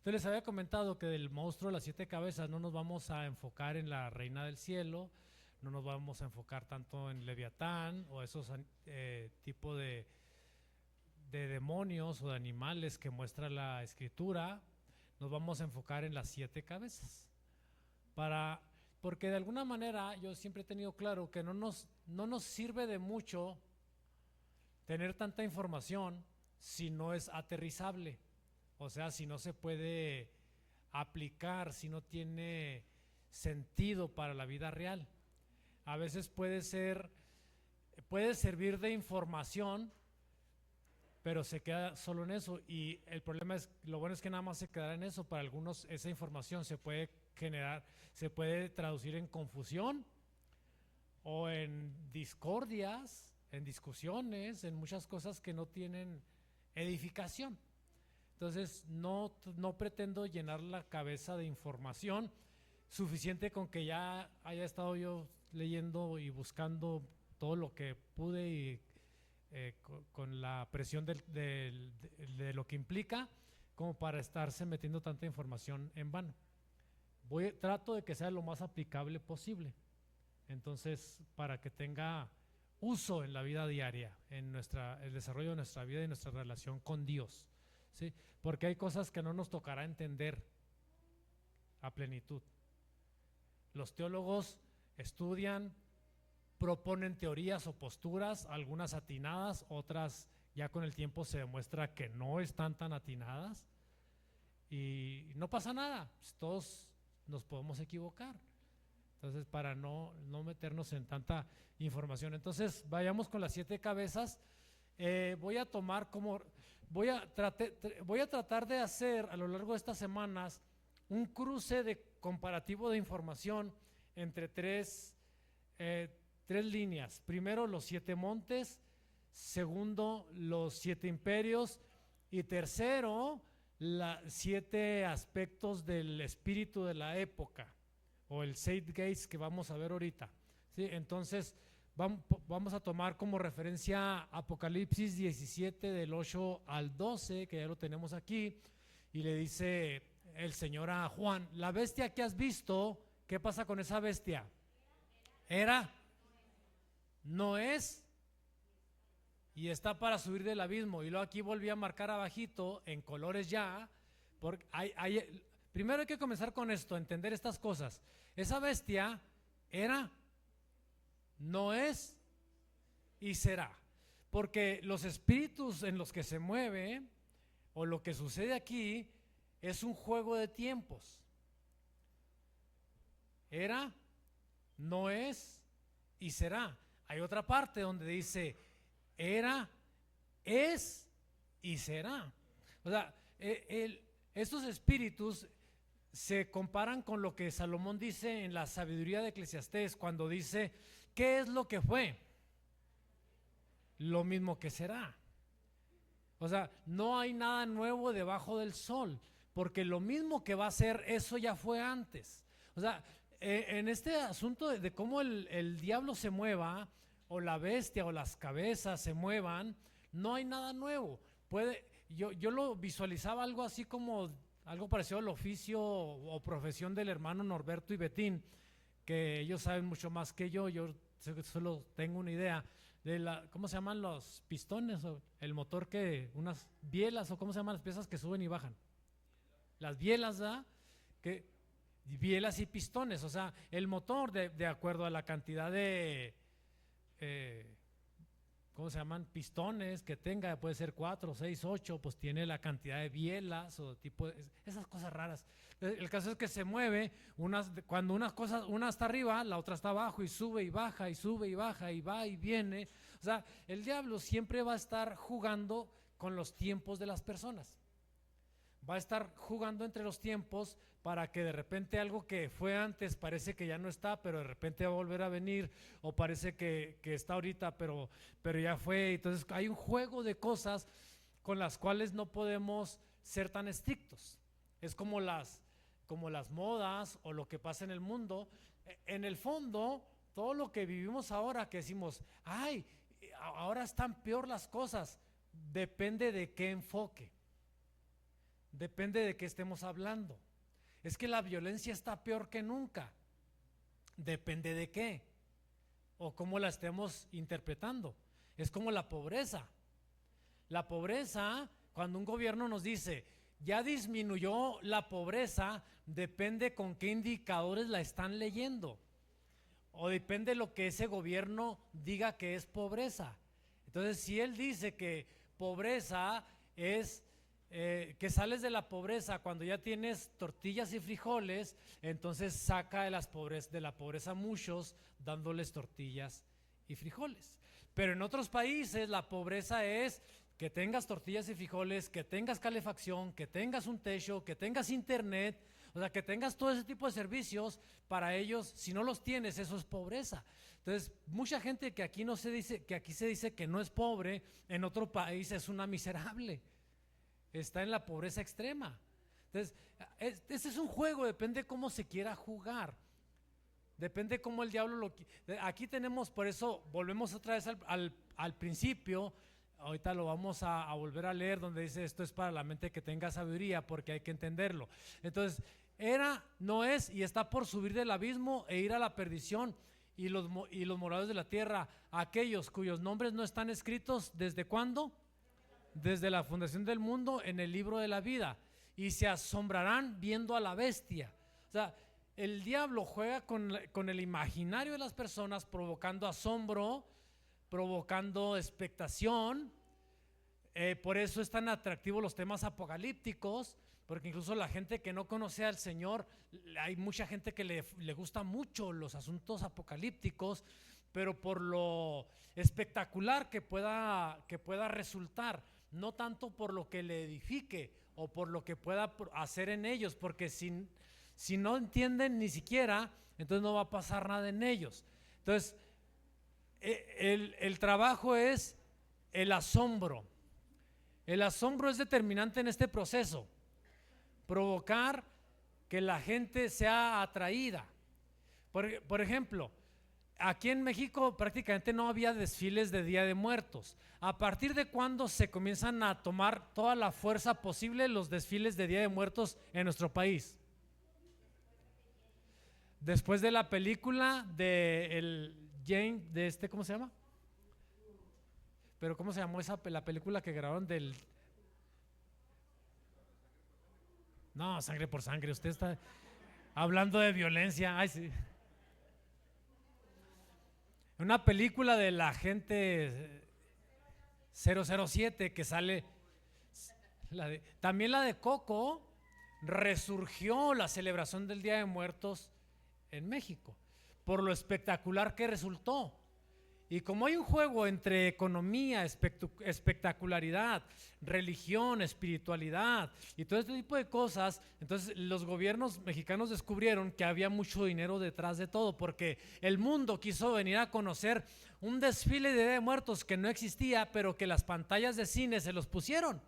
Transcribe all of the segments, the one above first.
Entonces les había comentado que del monstruo de las 7 cabezas no nos vamos a enfocar en la reina del cielo, no nos vamos a enfocar tanto en Leviatán o esos tipos de demonios o de animales que muestra la escritura. Nos vamos a enfocar en las 7 cabezas. Para, porque de alguna manera yo siempre he tenido claro que no nos sirve de mucho tener tanta información si no es aterrizable. O sea, si no se puede aplicar, si no tiene sentido para la vida real. A veces puede servir de información, pero se queda solo en eso. Y el problema es, lo bueno es que nada más se quedará en eso. Para algunos esa información se puede generar, se puede traducir en confusión o en discordias, en discusiones, en muchas cosas que no tienen edificación. Entonces no pretendo llenar la cabeza de información suficiente con que ya haya estado yo leyendo y buscando todo lo que pude y con la presión de lo que implica como para estarse metiendo tanta información en vano. Trato de que sea lo más aplicable posible. Entonces, para que tenga uso en la vida diaria, en el desarrollo de nuestra vida y nuestra relación con Dios. ¿Sí? Porque hay cosas que no nos tocará entender a plenitud. Los teólogos estudian, proponen teorías o posturas, algunas atinadas, otras ya con el tiempo se demuestra que no están tan atinadas y no pasa nada, todos nos podemos equivocar. Entonces, para no meternos en tanta información, entonces vayamos con las 7 cabezas. Voy a tomar como, voy a tratar de hacer a lo largo de estas semanas un cruce de comparativo de información entre tres líneas. Primero, los 7 montes. Segundo, los 7 imperios. Y tercero, 7 aspectos del espíritu de la época, o el Zeitgeist que vamos a ver ahorita. ¿Sí? Entonces, vamos a tomar como referencia Apocalipsis 17 del 8 al 12, que ya lo tenemos aquí, y le dice el Señor a Juan: la bestia que has visto, ¿qué pasa con esa bestia? Era, no es, y está para subir del abismo. Y luego aquí volví a marcar abajito en colores ya, porque primero hay que comenzar con esto, entender estas cosas. Esa bestia era, no es y será. Porque los espíritus en los que se mueve o lo que sucede aquí es un juego de tiempos. Era, no es y será. Hay otra parte donde dice era, es y será. O sea, estos espíritus se comparan con lo que Salomón dice en la sabiduría de Eclesiastés, cuando dice: ¿qué es lo que fue? Lo mismo que será. O sea, no hay nada nuevo debajo del sol, porque lo mismo que va a ser, eso ya fue antes. O sea, en este asunto de cómo el diablo se mueva, o la bestia o las cabezas se muevan, no hay nada nuevo. Yo lo visualizaba algo así como algo parecido al oficio o profesión del hermano Norberto y Betín, que ellos saben mucho más que yo solo tengo una idea de ¿cómo se llaman los pistones? O el motor, que unas bielas, o ¿cómo se llaman las piezas que suben y bajan? Las bielas, ¿verdad? Bielas y pistones, o sea, el motor de acuerdo a la cantidad de ¿cómo se llaman? Pistones que tenga, puede ser 4, 6, 8, pues tiene la cantidad de bielas o tipo esas cosas raras. El caso es que se mueve, cuando una está arriba, la otra está abajo, y sube y baja, y sube y baja, y va y viene. O sea, el diablo siempre va a estar jugando con los tiempos de las personas. Va a estar jugando entre los tiempos para que de repente algo que fue antes parece que ya no está, pero de repente va a volver a venir, o parece que está ahorita, pero ya fue. Entonces hay un juego de cosas con las cuales no podemos ser tan estrictos. Es como las modas o lo que pasa en el mundo. En el fondo, todo lo que vivimos ahora, que decimos, ay, ahora están peor las cosas, depende de qué enfoque. Depende de qué estemos hablando. Es que la violencia está peor que nunca. Depende de qué o cómo la estemos interpretando. Es como la pobreza. La pobreza, cuando un gobierno nos dice, ya disminuyó la pobreza, depende con qué indicadores la están leyendo. O depende de lo que ese gobierno diga que es pobreza. Entonces, si él dice que pobreza es que sales de la pobreza cuando ya tienes tortillas y frijoles, entonces saca de la pobreza a muchos dándoles tortillas y frijoles. Pero en otros países la pobreza es que tengas tortillas y frijoles, que tengas calefacción, que tengas un techo, que tengas internet, o sea, que tengas todo ese tipo de servicios. Para ellos, si no los tienes, eso es pobreza. Entonces, mucha gente que aquí no se dice, que aquí se dice que no es pobre, en otro país es una miserable. Está en la pobreza extrema. Entonces, este es un juego, depende cómo se quiera jugar. Depende cómo el diablo lo quiera. Aquí tenemos, por eso volvemos otra vez al principio. Ahorita lo vamos a volver a leer, donde dice: esto es para la mente que tenga sabiduría, porque hay que entenderlo. Entonces, era, no es y está por subir del abismo e ir a la perdición, y los moradores de la tierra, aquellos cuyos nombres no están escritos, ¿desde cuándo? Desde la fundación del mundo en el libro de la vida, y se asombrarán viendo a la bestia. O sea, el diablo juega con el imaginario de las personas, provocando asombro, provocando expectación. Por eso es tan atractivo los temas apocalípticos, porque incluso la gente que no conoce al Señor, hay mucha gente que le gusta mucho los asuntos apocalípticos, pero por lo espectacular que pueda resultar, no tanto por lo que le edifique o por lo que pueda hacer en ellos, porque si no entienden ni siquiera, entonces no va a pasar nada en ellos. Entonces, el trabajo es el asombro. El asombro es determinante en este proceso, provocar que la gente sea atraída. Por ejemplo, aquí en México prácticamente no había desfiles de Día de Muertos. ¿A partir de cuándo se comienzan a tomar toda la fuerza posible los desfiles de Día de Muertos en nuestro país? Después de la película de ¿cómo se llama? Pero ¿cómo se llamó la película que grabaron del? No, Sangre por Sangre, usted está hablando de violencia. Ay, sí. Una película de la agente 007 que sale, también la de Coco, resurgió la celebración del Día de Muertos en México, por lo espectacular que resultó. Y como hay un juego entre economía, espectacularidad, religión, espiritualidad y todo este tipo de cosas, entonces los gobiernos mexicanos descubrieron que había mucho dinero detrás de todo, porque el mundo quiso venir a conocer un desfile de Día de Muertos que no existía, pero que las pantallas de cine se los pusieron,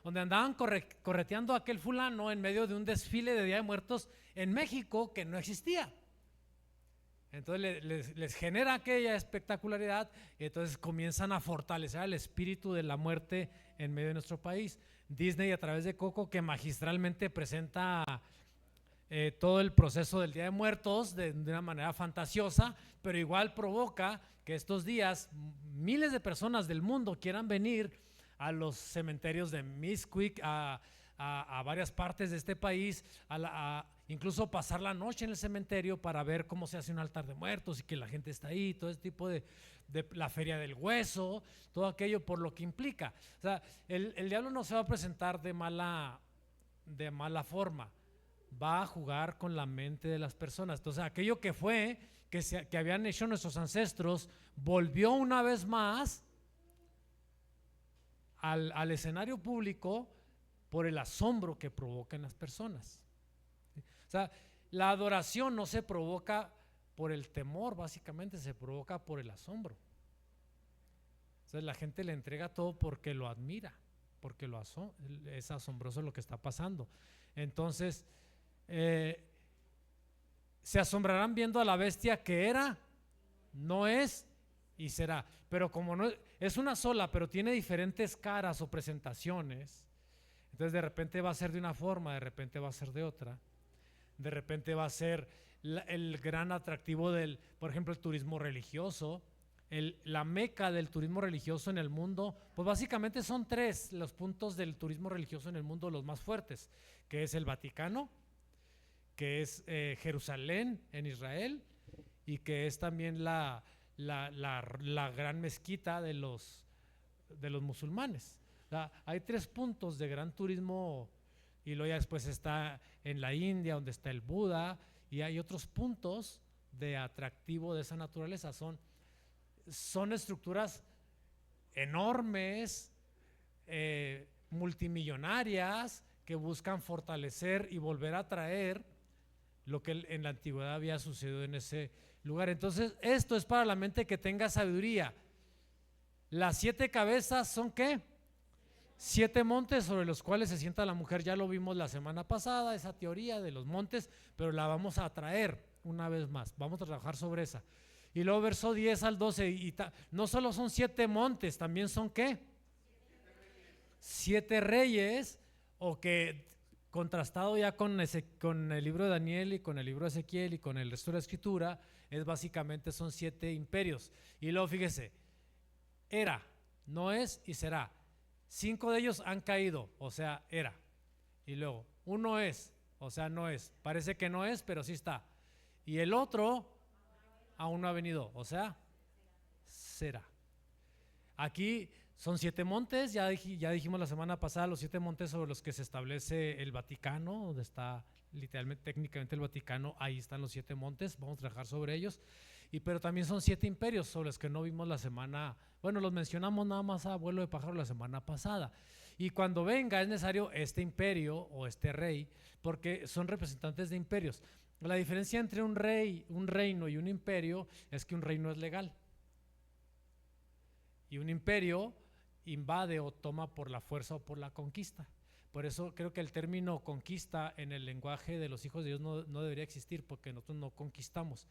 donde andaban correteando a aquel fulano en medio de un desfile de Día de Muertos en México que no existía. Entonces les genera aquella espectacularidad, y entonces comienzan a fortalecer el espíritu de la muerte en medio de nuestro país. Disney, a través de Coco, que magistralmente presenta todo el proceso del Día de Muertos de una manera fantasiosa, pero igual provoca que estos días miles de personas del mundo quieran venir a los cementerios de Mixquic, a varias partes de este país, incluso pasar la noche en el cementerio para ver cómo se hace un altar de muertos y que la gente está ahí, todo ese tipo de la feria del hueso, todo aquello por lo que implica. O sea, el diablo no se va a presentar de mala forma, va a jugar con la mente de las personas. Entonces, aquello que fue, que habían hecho nuestros ancestros, volvió una vez más al escenario público por el asombro que provoca en las personas. O sea, la adoración no se provoca por el temor, básicamente se provoca por el asombro. Entonces la gente le entrega todo porque lo admira, porque es asombroso lo que está pasando. Entonces se asombrarán viendo a la bestia que era, no es y será. Pero como no es una sola, pero tiene diferentes caras o presentaciones, Entonces de repente va a ser de una forma, de repente va a ser de otra, de repente va a ser el gran atractivo del, por ejemplo, el turismo religioso. La meca del turismo religioso en el mundo, pues básicamente son tres los puntos del turismo religioso en el mundo, los más fuertes, que es el Vaticano, que es Jerusalén en Israel, y que es también la gran mezquita de los musulmanes. O sea, hay tres puntos de gran turismo, y luego ya después está en la India, donde está el Buda, y hay otros puntos de atractivo de esa naturaleza. Son estructuras enormes, multimillonarias, que buscan fortalecer y volver a traer lo que en la antigüedad había sucedido en ese lugar. Entonces, esto es para la mente que tenga sabiduría. Las 7 cabezas son ¿qué? 7 montes sobre los cuales se sienta la mujer. Ya lo vimos la semana pasada, esa teoría de los montes, pero la vamos a traer una vez más. Vamos a trabajar sobre esa. Y luego verso 10 al 12, no solo son 7 montes, también son ¿qué? 7 reyes, o que contrastado ya con el libro de Daniel y con el libro de Ezequiel y con el resto de la escritura, es básicamente son 7 imperios. Y luego fíjese, era, no es y será. 5 de ellos han caído, o sea, era. Y luego, uno es, o sea, no es. Parece que no es, pero sí está. Y el otro aún no ha venido, o sea, será. Aquí son 7 montes, ya dijimos la semana pasada, los 7 montes sobre los que se establece el Vaticano, donde está literalmente, técnicamente el Vaticano, ahí están los 7 montes, vamos a trabajar sobre ellos. Pero también son 7 imperios sobre los que no vimos la semana, bueno, los mencionamos nada más a vuelo de pájaro la semana pasada. Y cuando venga es necesario este imperio o este rey, porque son representantes de imperios. La diferencia entre un rey, un reino y un imperio es que un reino es legal y un imperio invade o toma por la fuerza o por la conquista. Por eso creo que el término conquista en el lenguaje de los hijos de Dios no debería existir, porque nosotros no conquistamos,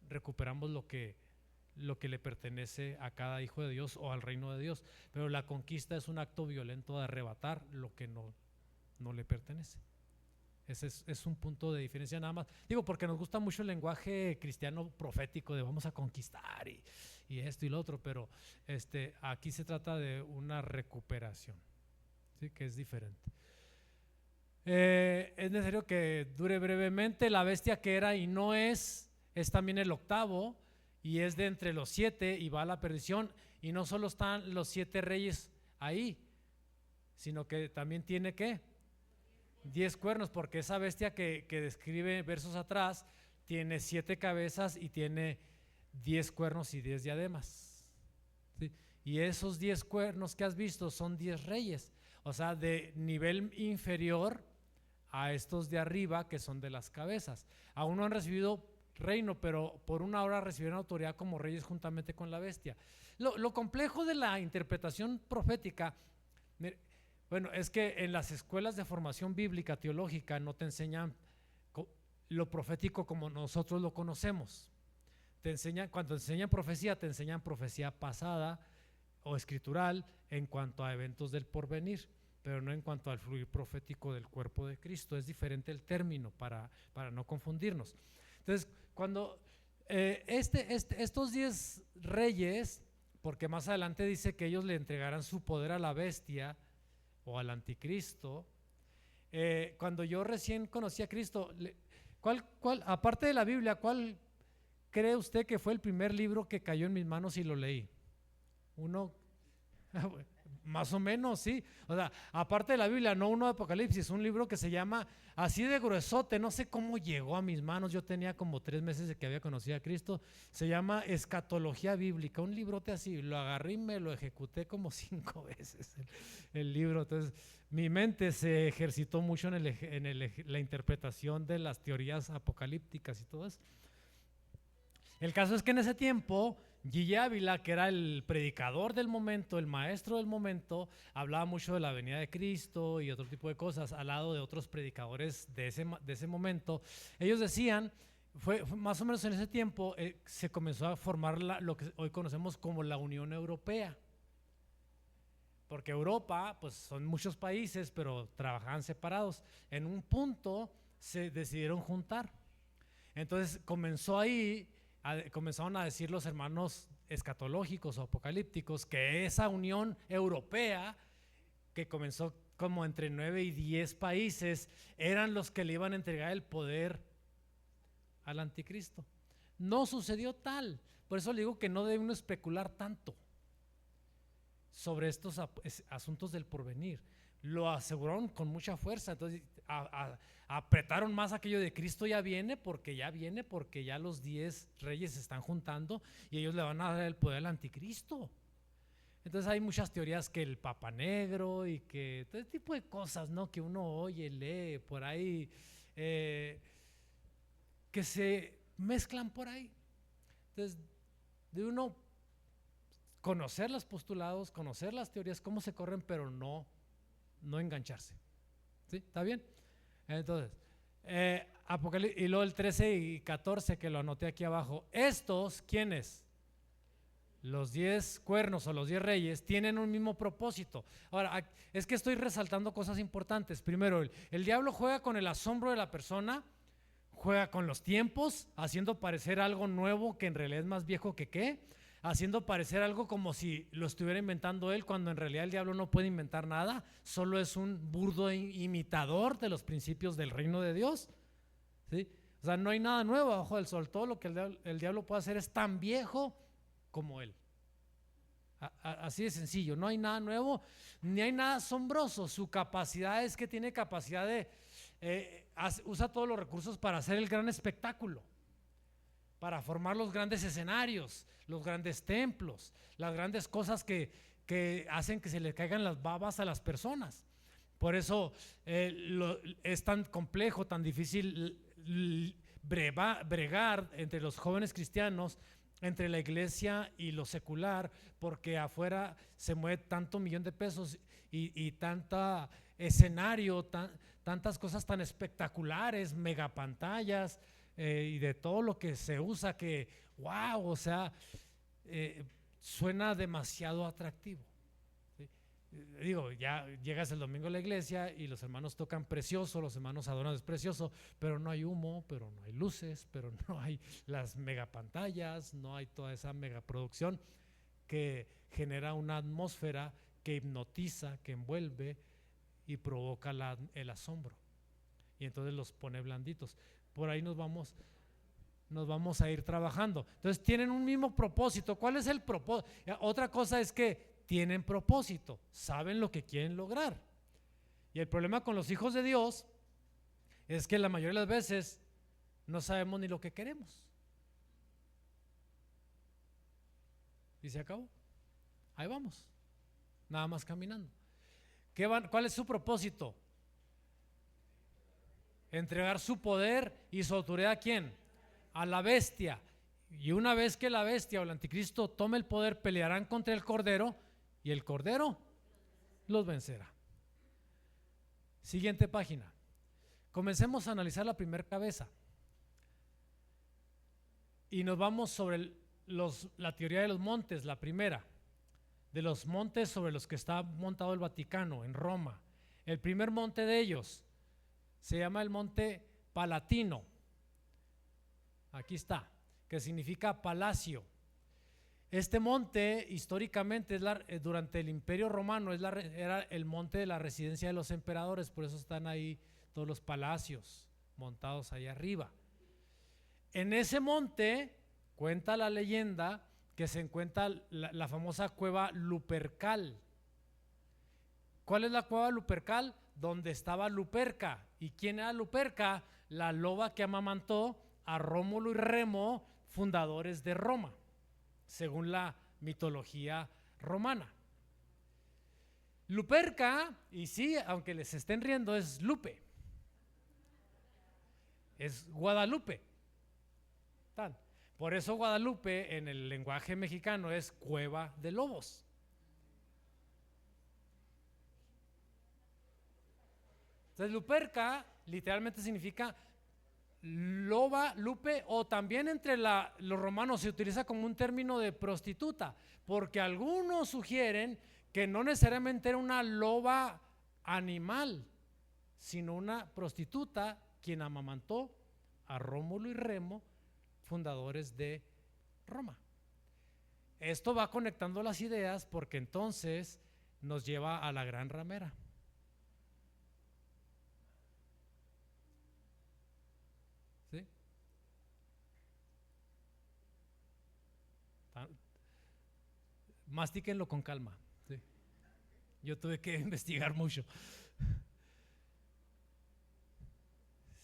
recuperamos lo que le pertenece a cada hijo de Dios o al reino de Dios. Pero la conquista es un acto violento de arrebatar lo que no le pertenece. Ese es un punto de diferencia nada más. Digo, porque nos gusta mucho el lenguaje cristiano profético de vamos a conquistar y esto y lo otro, pero aquí se trata de una recuperación, ¿sí? Que es diferente. Es necesario que dure brevemente. La bestia que era y no es también el octavo, y es de entre los 7 y va a la perdición. Y no solo están los 7 reyes ahí, sino que también tiene ¿qué? 10 cuernos, porque esa bestia que describe versos atrás tiene 7 cabezas y tiene 10 cuernos y 10 diademas, ¿sí? Y esos 10 cuernos que has visto son 10 reyes, o sea, de nivel inferior a estos de arriba, que son de las cabezas. Aún no han recibido reino, pero por una hora recibieron autoridad como reyes juntamente con la bestia. Lo complejo de la interpretación profética, bueno, es que en las escuelas de formación bíblica teológica no te enseñan lo profético como nosotros lo conocemos. Cuando te enseñan profecía, te enseñan profecía pasada o escritural en cuanto a eventos del porvenir, pero no en cuanto al fluir profético del cuerpo de Cristo. Es diferente el término para no confundirnos. Entonces, cuando estos 10 reyes, porque más adelante dice que ellos le entregarán su poder a la bestia o al anticristo. Cuando yo recién conocí a Cristo, aparte de la Biblia, ¿cuál cree usted que fue el primer libro que cayó en mis manos y lo leí? Uno, más o menos, sí. O sea, aparte de la Biblia, no uno de Apocalipsis, un libro que se llama así de gruesote, no sé cómo llegó a mis manos, yo tenía como 3 meses de que había conocido a Cristo, se llama Escatología Bíblica, un librote así, lo agarré y me lo ejecuté como 5 veces el libro. Entonces mi mente se ejercitó mucho en la interpretación de las teorías apocalípticas y todo eso. El caso es que en ese tiempo Gigi Ávila, que era el predicador del momento, el maestro del momento, hablaba mucho de la venida de Cristo y otro tipo de cosas al lado de otros predicadores de ese momento. Ellos decían, fue más o menos en ese tiempo, se comenzó a formar lo que hoy conocemos como la Unión Europea. porque Europa pues son muchos países, pero trabajaban separados. En un punto se decidieron juntar. Entonces comenzaron a decir los hermanos escatológicos o apocalípticos que esa Unión Europea, que comenzó como entre 9 y 10 países, eran los que le iban a entregar el poder al anticristo. No sucedió tal. Por eso le digo que no debe uno especular tanto sobre estos asuntos del porvenir. Lo aseguraron con mucha fuerza. Entonces apretaron más aquello de Cristo ya viene, porque ya los 10 reyes se están juntando y ellos le van a dar el poder al anticristo. Entonces hay muchas teorías, que el Papa Negro y que todo ese tipo de cosas, ¿no?, que uno oye, lee por ahí, que se mezclan por ahí. Entonces, de uno conocer los postulados, conocer las teorías, cómo se corren, pero no engancharse. ¿Sí? ¿Está bien? Entonces, y luego el 13 y 14 que lo anoté aquí abajo. Estos, ¿quiénes? Los 10 cuernos o los 10 reyes tienen un mismo propósito. Ahora, es que estoy resaltando cosas importantes. Primero, el diablo juega con el asombro de la persona, juega con los tiempos, haciendo parecer algo nuevo que en realidad es más viejo que qué, haciendo parecer algo como si lo estuviera inventando él, cuando en realidad el diablo no puede inventar nada, solo es un burdo imitador de los principios del reino de Dios. ¿Sí? O sea, no hay nada nuevo bajo del sol. Todo lo que el diablo puede hacer es tan viejo como él. Así de sencillo. No hay nada nuevo ni hay nada asombroso. Su capacidad es que tiene capacidad de usa todos los recursos para hacer el gran espectáculo, para formar los grandes escenarios, los grandes templos, las grandes cosas que hacen que se le caigan las babas a las personas. Por eso es tan complejo, tan difícil bregar entre los jóvenes cristianos, entre la iglesia y lo secular, porque afuera se mueve tanto millón de pesos y tanta escenario, tantas cosas tan espectaculares, megapantallas y de todo lo que se usa, que wow, o sea, suena demasiado atractivo. ¿Sí? Digo, ya llegas el domingo a la iglesia y los hermanos tocan precioso, los hermanos adoran es precioso, pero no hay humo, pero no hay luces, pero no hay las megapantallas, no hay toda esa megaproducción que genera una atmósfera que hipnotiza, que envuelve y provoca el asombro, y entonces los pone blanditos. Por ahí nos vamos a ir trabajando. Entonces tienen un mismo propósito. ¿Cuál es el propósito? Otra cosa es que tienen propósito, saben lo que quieren lograr. Y el problema con los hijos de Dios es que la mayoría de las veces no sabemos ni lo que queremos. Y se acabó. Ahí vamos, nada más caminando. ¿Cuál es su propósito? Entregar su poder y su autoridad ¿a quién? A la bestia. Y una vez que la bestia o el anticristo tome el poder, pelearán contra el cordero y el cordero los vencerá. Siguiente página. Comencemos a analizar la primera cabeza y nos vamos sobre la teoría de los montes, la primera de los montes sobre los que está montado el Vaticano en Roma. El primer monte de ellos se llama el monte Palatino. Aquí está, que significa palacio. Este monte históricamente durante el Imperio Romano era el monte de la residencia de los emperadores, por eso están ahí todos los palacios montados ahí arriba. En ese monte cuenta la leyenda que se encuentra la famosa cueva Lupercal. ¿Cuál es la cueva Lupercal? Donde estaba Luperca. ¿Y quién era Luperca? La loba que amamantó a Rómulo y Remo, fundadores de Roma, según la mitología romana. Luperca, y sí, aunque les estén riendo, es Lupe, es Guadalupe. Por eso Guadalupe en el lenguaje mexicano es cueva de lobos. Entonces Luperca literalmente significa loba, lupe, o también entre los romanos se utiliza como un término de prostituta, porque algunos sugieren que no necesariamente era una loba animal, sino una prostituta quien amamantó a Rómulo y Remo, fundadores de Roma. Esto va conectando las ideas porque entonces nos lleva a la gran ramera. ¿Sí? Mastíquenlo con calma. ¿Sí? Yo tuve que investigar mucho.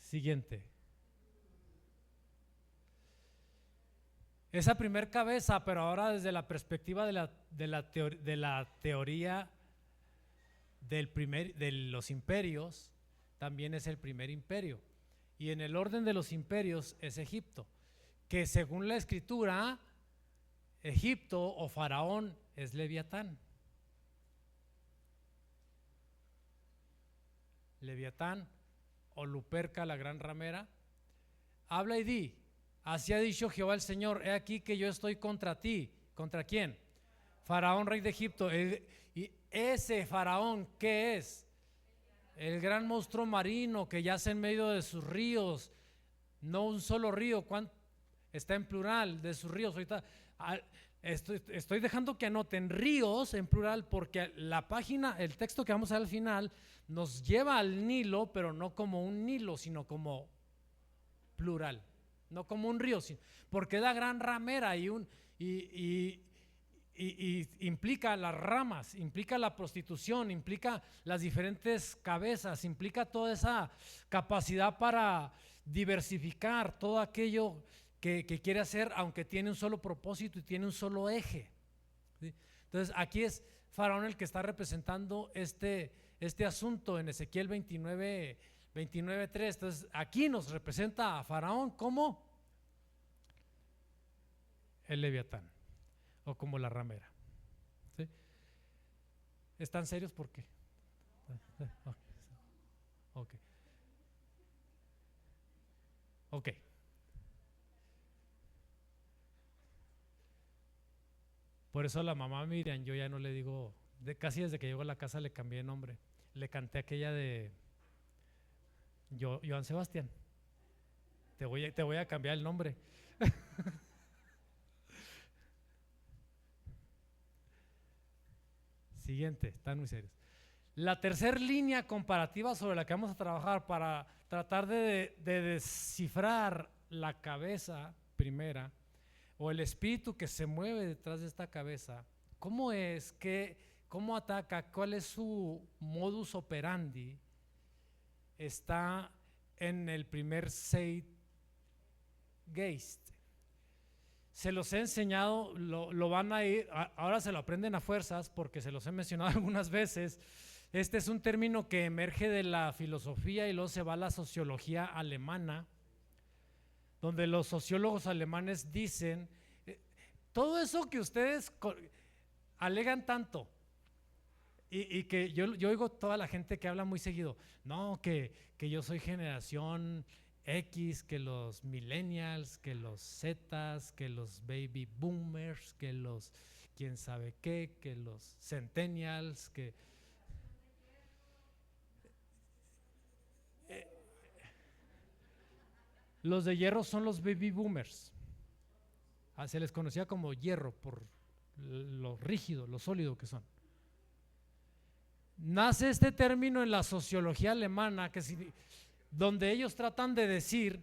Siguiente. Esa primer cabeza, pero ahora desde la perspectiva de la teoría de los imperios, también es el primer imperio. Y en el orden de los imperios es Egipto, que según la escritura, Egipto o Faraón es Leviatán. Leviatán o Luperca, la gran ramera. Habla y di: así ha dicho Jehová el Señor, he aquí que yo estoy contra ti. ¿Contra quién? Faraón, rey de Egipto. Y ese Faraón, ¿qué es? El gran monstruo marino que yace en medio de sus ríos. No un solo río, está en plural de sus ríos. Ahorita estoy dejando que anoten ríos en plural porque la página, el texto que vamos a ver al final nos lleva al Nilo, pero no como un Nilo, sino como plural, no como un río, porque da gran ramera y implica las ramas, implica la prostitución, implica las diferentes cabezas, implica toda esa capacidad para diversificar todo aquello que quiere hacer, aunque tiene un solo propósito y tiene un solo eje. ¿Sí? Entonces aquí es Faraón el que está representando este asunto en Ezequiel 29:3. Entonces aquí nos representa a Faraón como el Leviatán o como la ramera. ¿Sí? ¿Están serios? ¿Por qué? Ok. Por eso a la mamá Miriam yo ya no le digo, casi desde que llegó a la casa le cambié de nombre. Le canté aquella de Joan Sebastián. Te voy a cambiar el nombre. Siguiente, están muy serios. La tercera línea comparativa sobre la que vamos a trabajar para tratar de descifrar la cabeza primera o el espíritu que se mueve detrás de esta cabeza, cómo ataca, cuál es su modus operandi, está en el primer Zeitgeist. Se los he enseñado, lo van a ir, ahora se lo aprenden a fuerzas porque se los he mencionado algunas veces. Este es un término que emerge de la filosofía y luego se va a la sociología alemana, donde los sociólogos alemanes dicen, todo eso que ustedes alegan tanto, y que yo oigo toda la gente que habla muy seguido, no, que yo soy generación X, que los millennials, que los Zetas, que los baby boomers, que los quién sabe qué, que los centennials, que los de hierro son los baby boomers. Se les conocía como hierro por lo rígido, lo sólido que son. Nace este término en la sociología alemana, donde ellos tratan de decir,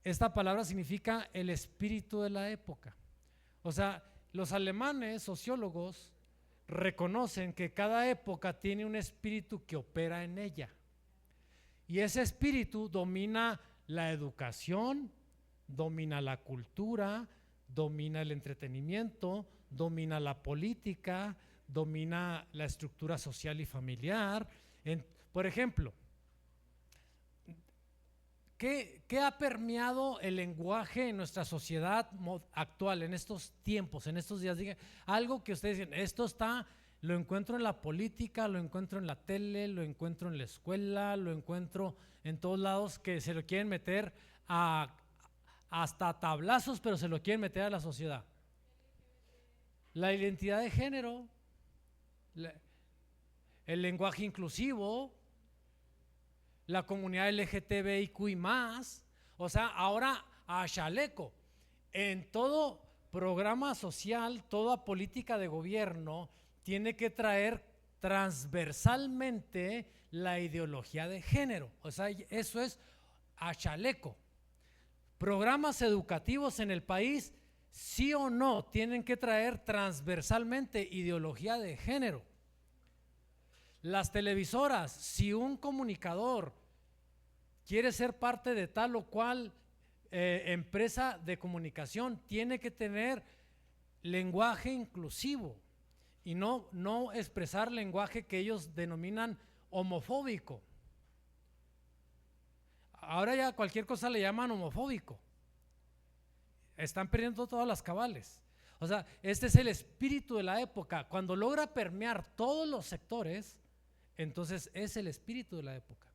esta palabra significa el espíritu de la época. O sea, los alemanes sociólogos reconocen que cada época tiene un espíritu que opera en ella. Y ese espíritu domina la educación, domina la cultura, domina el entretenimiento, domina la política, domina la estructura social y familiar. Por ejemplo, ¿qué ha permeado el lenguaje en nuestra sociedad actual, en estos tiempos, en estos días? Digan, algo que ustedes dicen, lo encuentro en la política, lo encuentro en la tele, lo encuentro en la escuela, lo encuentro en todos lados, que se lo quieren meter hasta a tablazos, pero se lo quieren meter a la sociedad. La identidad de género, el lenguaje inclusivo, la comunidad LGTBIQ+, o sea, ahora a chaleco, en todo programa social, toda política de gobierno tiene que traer transversalmente la ideología de género, o sea, eso es a chaleco. Programas educativos en el país, sí o no, tienen que traer transversalmente ideología de género. Las televisoras, si un comunicador quiere ser parte de tal o cual empresa de comunicación, tiene que tener lenguaje inclusivo y no expresar lenguaje que ellos denominan homofóbico. Ahora ya cualquier cosa le llaman homofóbico. Están perdiendo todas las cabales. O sea, este es el espíritu de la época. Cuando logra permear todos los sectores, entonces es el espíritu de la época.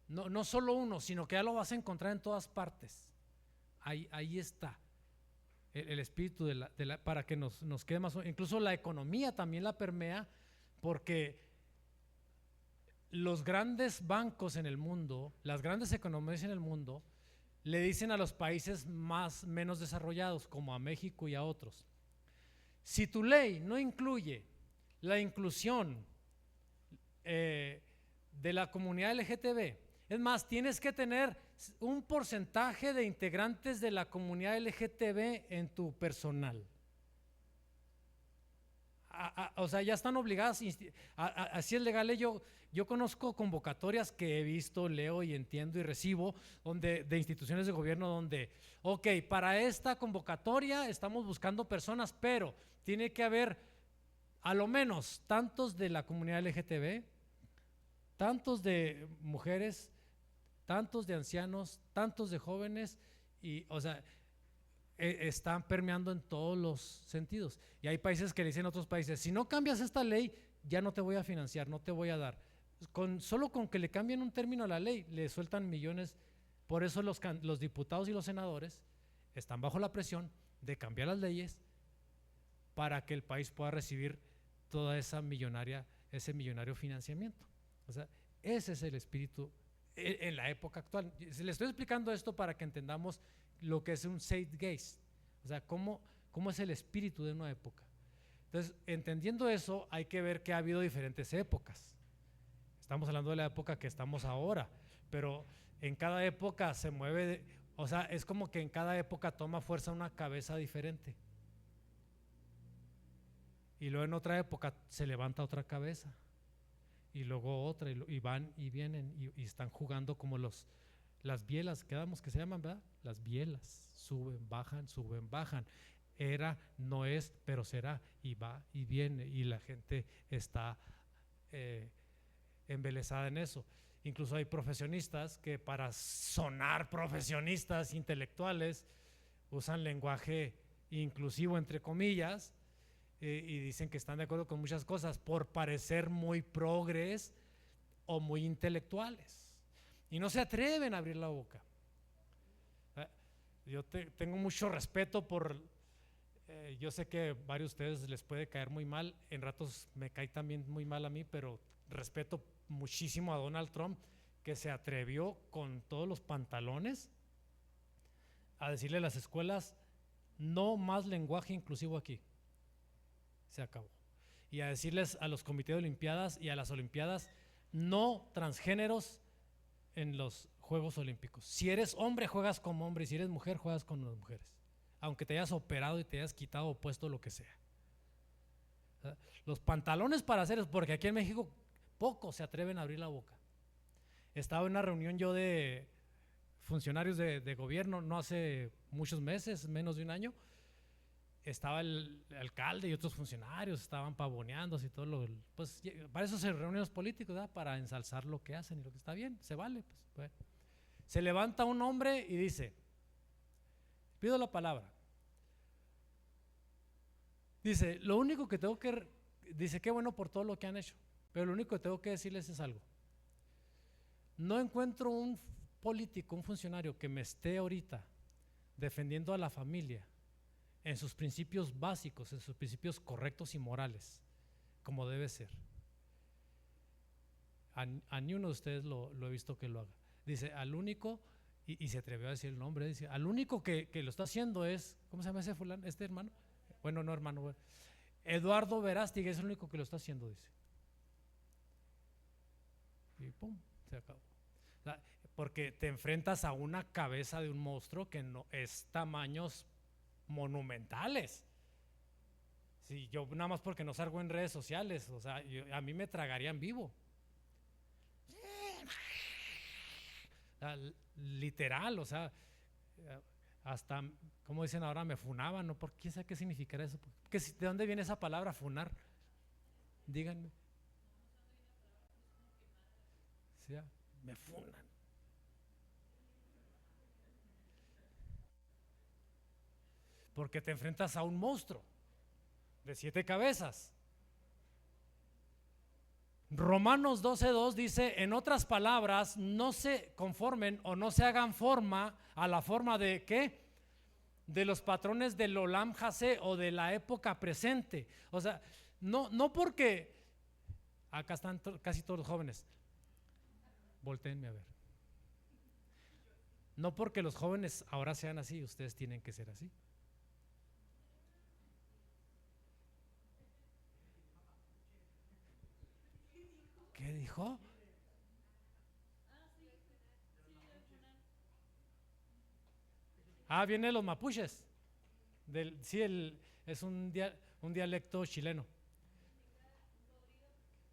No solo uno, sino que ya lo vas a encontrar en todas partes. Ahí está el espíritu para que nos quede más. Incluso la economía también la permea, porque los grandes bancos en el mundo, las grandes economías en el mundo, le dicen a los países menos desarrollados, como a México y a otros: si tu ley no incluye la inclusión de la comunidad LGTB, es más, tienes que tener un porcentaje de integrantes de la comunidad LGTB en tu personal. O sea, ya están obligadas, así es legal. Yo conozco convocatorias que he visto, leo y entiendo y recibo de instituciones de gobierno donde, ok, para esta convocatoria estamos buscando personas, pero tiene que haber a lo menos tantos de la comunidad LGTB, tantos de mujeres, tantos de ancianos, tantos de jóvenes, y o sea, están permeando en todos los sentidos. Y hay países que le dicen a otros países: si no cambias esta ley, ya no te voy a financiar, no te voy a dar. Solo con que le cambien un término a la ley, le sueltan millones. Por eso los diputados y los senadores están bajo la presión de cambiar las leyes para que el país pueda recibir toda ese millonario financiamiento. O sea, ese es el espíritu en la época actual. Le estoy explicando esto para que entendamos lo que es un zeitgeist, o sea, cómo es el espíritu de una época. Entonces, entendiendo eso, hay que ver que ha habido diferentes épocas. Estamos hablando de la época que estamos ahora, pero en cada época se mueve, o sea, es como que en cada época toma fuerza una cabeza diferente. Y luego en otra época se levanta otra cabeza, y luego otra, y van y vienen, y están jugando como las bielas, quedamos que se llaman, ¿verdad? Las bielas, suben, bajan. Era, no es, pero será, y va y viene, y la gente está embelesada en eso. Incluso hay profesionistas que, para sonar profesionistas intelectuales, usan lenguaje inclusivo, entre comillas, y dicen que están de acuerdo con muchas cosas por parecer muy progres o muy intelectuales, y no se atreven a abrir la boca. Yo tengo mucho respeto yo sé que a varios de ustedes les puede caer muy mal, en ratos me cae también muy mal a mí, pero respeto muchísimo a Donald Trump, que se atrevió con todos los pantalones a decirle a las escuelas: no más lenguaje inclusivo aquí, se acabó. Y a decirles a los comités de olimpiadas y a las olimpiadas: no transgéneros en los Juegos Olímpicos. Si eres hombre, juegas como hombre, y si eres mujer, juegas con las mujeres, aunque te hayas operado y te hayas quitado o puesto lo que sea. Los pantalones para hacer eso, porque aquí en México pocos se atreven a abrir la boca. Estaba en una reunión yo de funcionarios de gobierno no hace muchos meses, menos de un año. Estaba el alcalde y otros funcionarios, estaban pavoneándose y todo pues para eso se reúnen los políticos, ¿verdad? Para ensalzar lo que hacen y lo que está bien, se vale, pues, bueno. Se levanta un hombre y dice: pido la palabra. Dice: lo único que tengo que, dice, qué bueno por todo lo que han hecho, pero lo único que tengo que decirles es algo: no encuentro un político, un funcionario que me esté ahorita defendiendo a la familia en sus principios básicos, en sus principios correctos y morales, como debe ser. A ni uno de ustedes lo he visto que lo haga. Dice, al único, y se atrevió a decir el nombre, dice, al único que lo está haciendo es, ¿cómo se llama ese fulano? ¿Este hermano? Bueno, no hermano, bueno, Eduardo Verástegui es el único que lo está haciendo, dice. Y pum, se acabó. O sea, porque te enfrentas a una cabeza de un monstruo que no es tamaños monumentales. Sí, yo nada más porque no salgo en redes sociales, o sea, a mí me tragarían vivo. O sea, literal, o sea, hasta, como dicen ahora, me funaban, ¿no? ¿Por quién sabe qué significará eso? ¿De dónde viene esa palabra, funar? Díganme. Sí, me funan. Porque te enfrentas a un monstruo de 7 cabezas. Romanos 12:2 dice, en otras palabras, no se conformen o no se hagan forma a la forma de ¿qué? De los patrones del Olam Hase o de la época presente. O sea, no porque acá están casi todos los jóvenes. Voltéenme a ver. No porque los jóvenes ahora sean así, ustedes tienen que ser así. ¿Qué dijo? Viene los mapuches. Sí, es un dialecto chileno.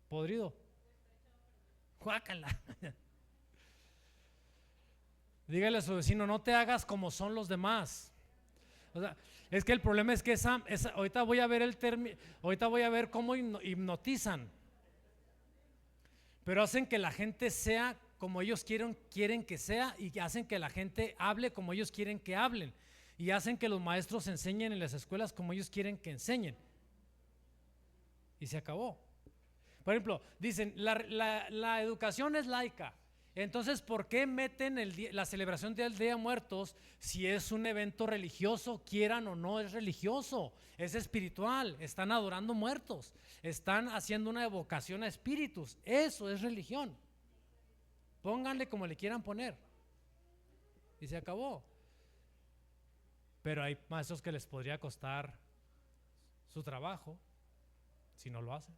Podrido. Guácala. Dígale a su vecino, no te hagas como son los demás. O sea, es que el problema es que ahorita voy a ver ahorita voy a ver cómo hipnotizan. Pero hacen que la gente sea como ellos quieren que sea, y hacen que la gente hable como ellos quieren que hablen, y hacen que los maestros enseñen en las escuelas como ellos quieren que enseñen. Y se acabó. Por ejemplo, dicen, la educación es laica. Entonces, ¿por qué meten la celebración del Día de Muertos si es un evento religioso? Quieran o no, es religioso, es espiritual, están adorando muertos, están haciendo una evocación a espíritus, eso es religión. Pónganle como le quieran poner. Y se acabó. Pero hay maestros que les podría costar su trabajo si no lo hacen.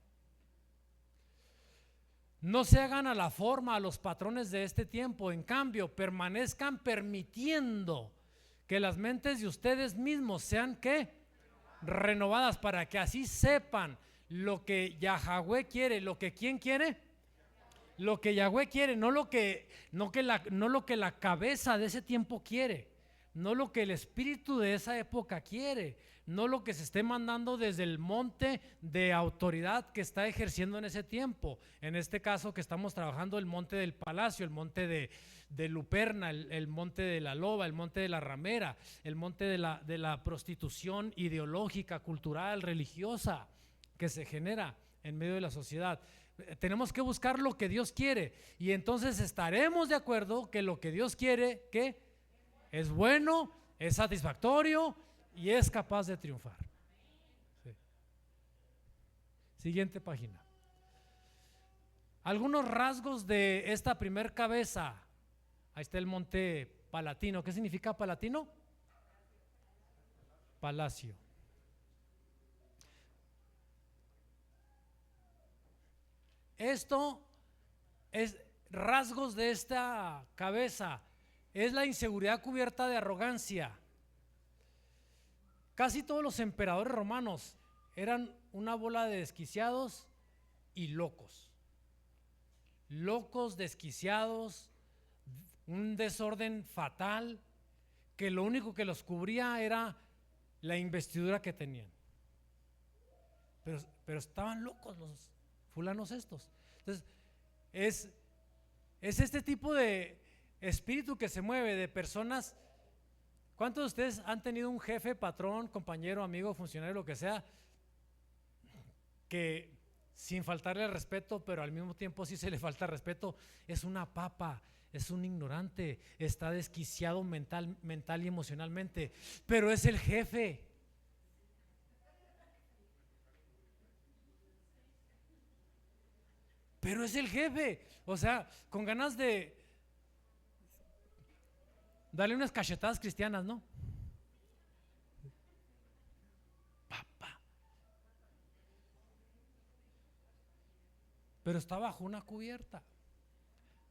No se hagan a la forma, a los patrones de este tiempo. En cambio, permanezcan permitiendo que las mentes de ustedes mismos sean ¿qué? Renovadas, para que así sepan lo que Yahweh quiere. ¿Lo que quién quiere? Lo que Yahweh quiere, no lo que la cabeza de ese tiempo quiere, no lo que el espíritu de esa época quiere, no lo que se esté mandando desde el monte de autoridad que está ejerciendo en ese tiempo. En este caso que estamos trabajando, el monte del palacio, el monte de Luperna, el monte de la loba, el monte de la ramera, el monte de la prostitución ideológica, cultural, religiosa que se genera en medio de la sociedad. Tenemos que buscar lo que Dios quiere, y entonces estaremos de acuerdo que lo que Dios quiere que es bueno, es satisfactorio y es capaz de triunfar. Sí. Siguiente página. Algunos rasgos de esta primer cabeza. Ahí está el monte Palatino. ¿Qué significa Palatino? Palacio. Esto es rasgos de esta cabeza. Es la inseguridad cubierta de arrogancia. Casi todos los emperadores romanos eran una bola de desquiciados y locos. Locos, desquiciados, un desorden fatal, que lo único que los cubría era la investidura que tenían. Pero estaban locos los fulanos estos. Entonces, es este tipo de espíritu que se mueve de personas. ¿Cuántos de ustedes han tenido un jefe, patrón, compañero, amigo, funcionario, lo que sea, que sin faltarle el respeto, pero al mismo tiempo sí se le falta respeto, es una papa, es un ignorante, está desquiciado mental y emocionalmente, pero es el jefe? pero es el jefe. O sea, con ganas de darle unas cachetadas cristianas, ¿no? Papá. Pero está bajo una cubierta.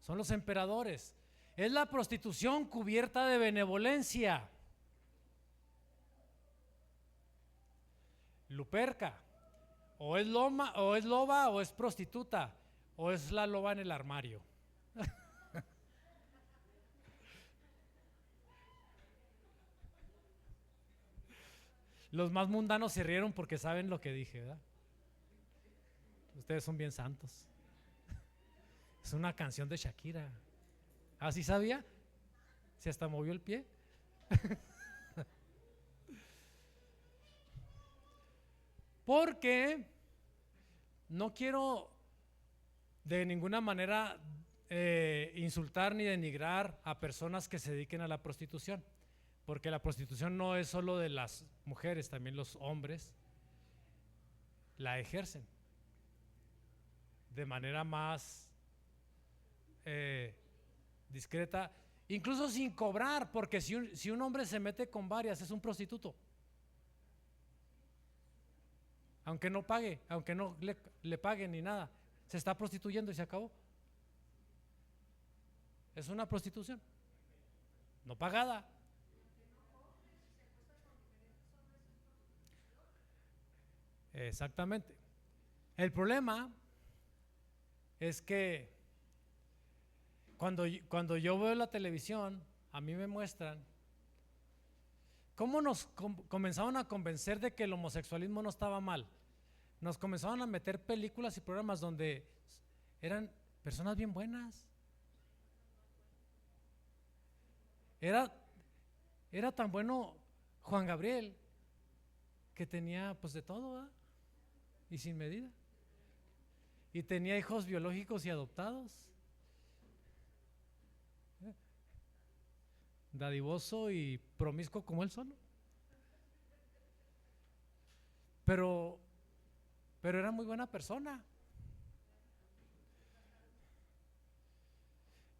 Son los emperadores. Es la prostitución cubierta de benevolencia. Luperca. O es loba o es prostituta. O es la loba en el armario. Los más mundanos se rieron porque saben lo que dije, ¿verdad? Ustedes son bien santos. Es una canción de Shakira. ¿Ah, sí sabía? ¿Se hasta movió el pie? Porque no quiero de ninguna manera insultar ni denigrar a personas que se dediquen a la prostitución, porque la prostitución no es solo de las mujeres, también los hombres la ejercen de manera más discreta, incluso sin cobrar, porque si un hombre se mete con varias es un prostituto, aunque no pague, aunque no le paguen ni nada, se está prostituyendo y se acabó. Es una prostitución no pagada. Exactamente. El problema es que cuando yo veo la televisión, a mí me muestran cómo nos comenzaron a convencer de que el homosexualismo no estaba mal. Nos comenzaron a meter películas y programas donde eran personas bien buenas. Era tan bueno Juan Gabriel que tenía pues de todo, ¿verdad? Y sin medida. Y tenía hijos biológicos y adoptados. Dadivoso y promiscuo como él solo. Pero era muy buena persona.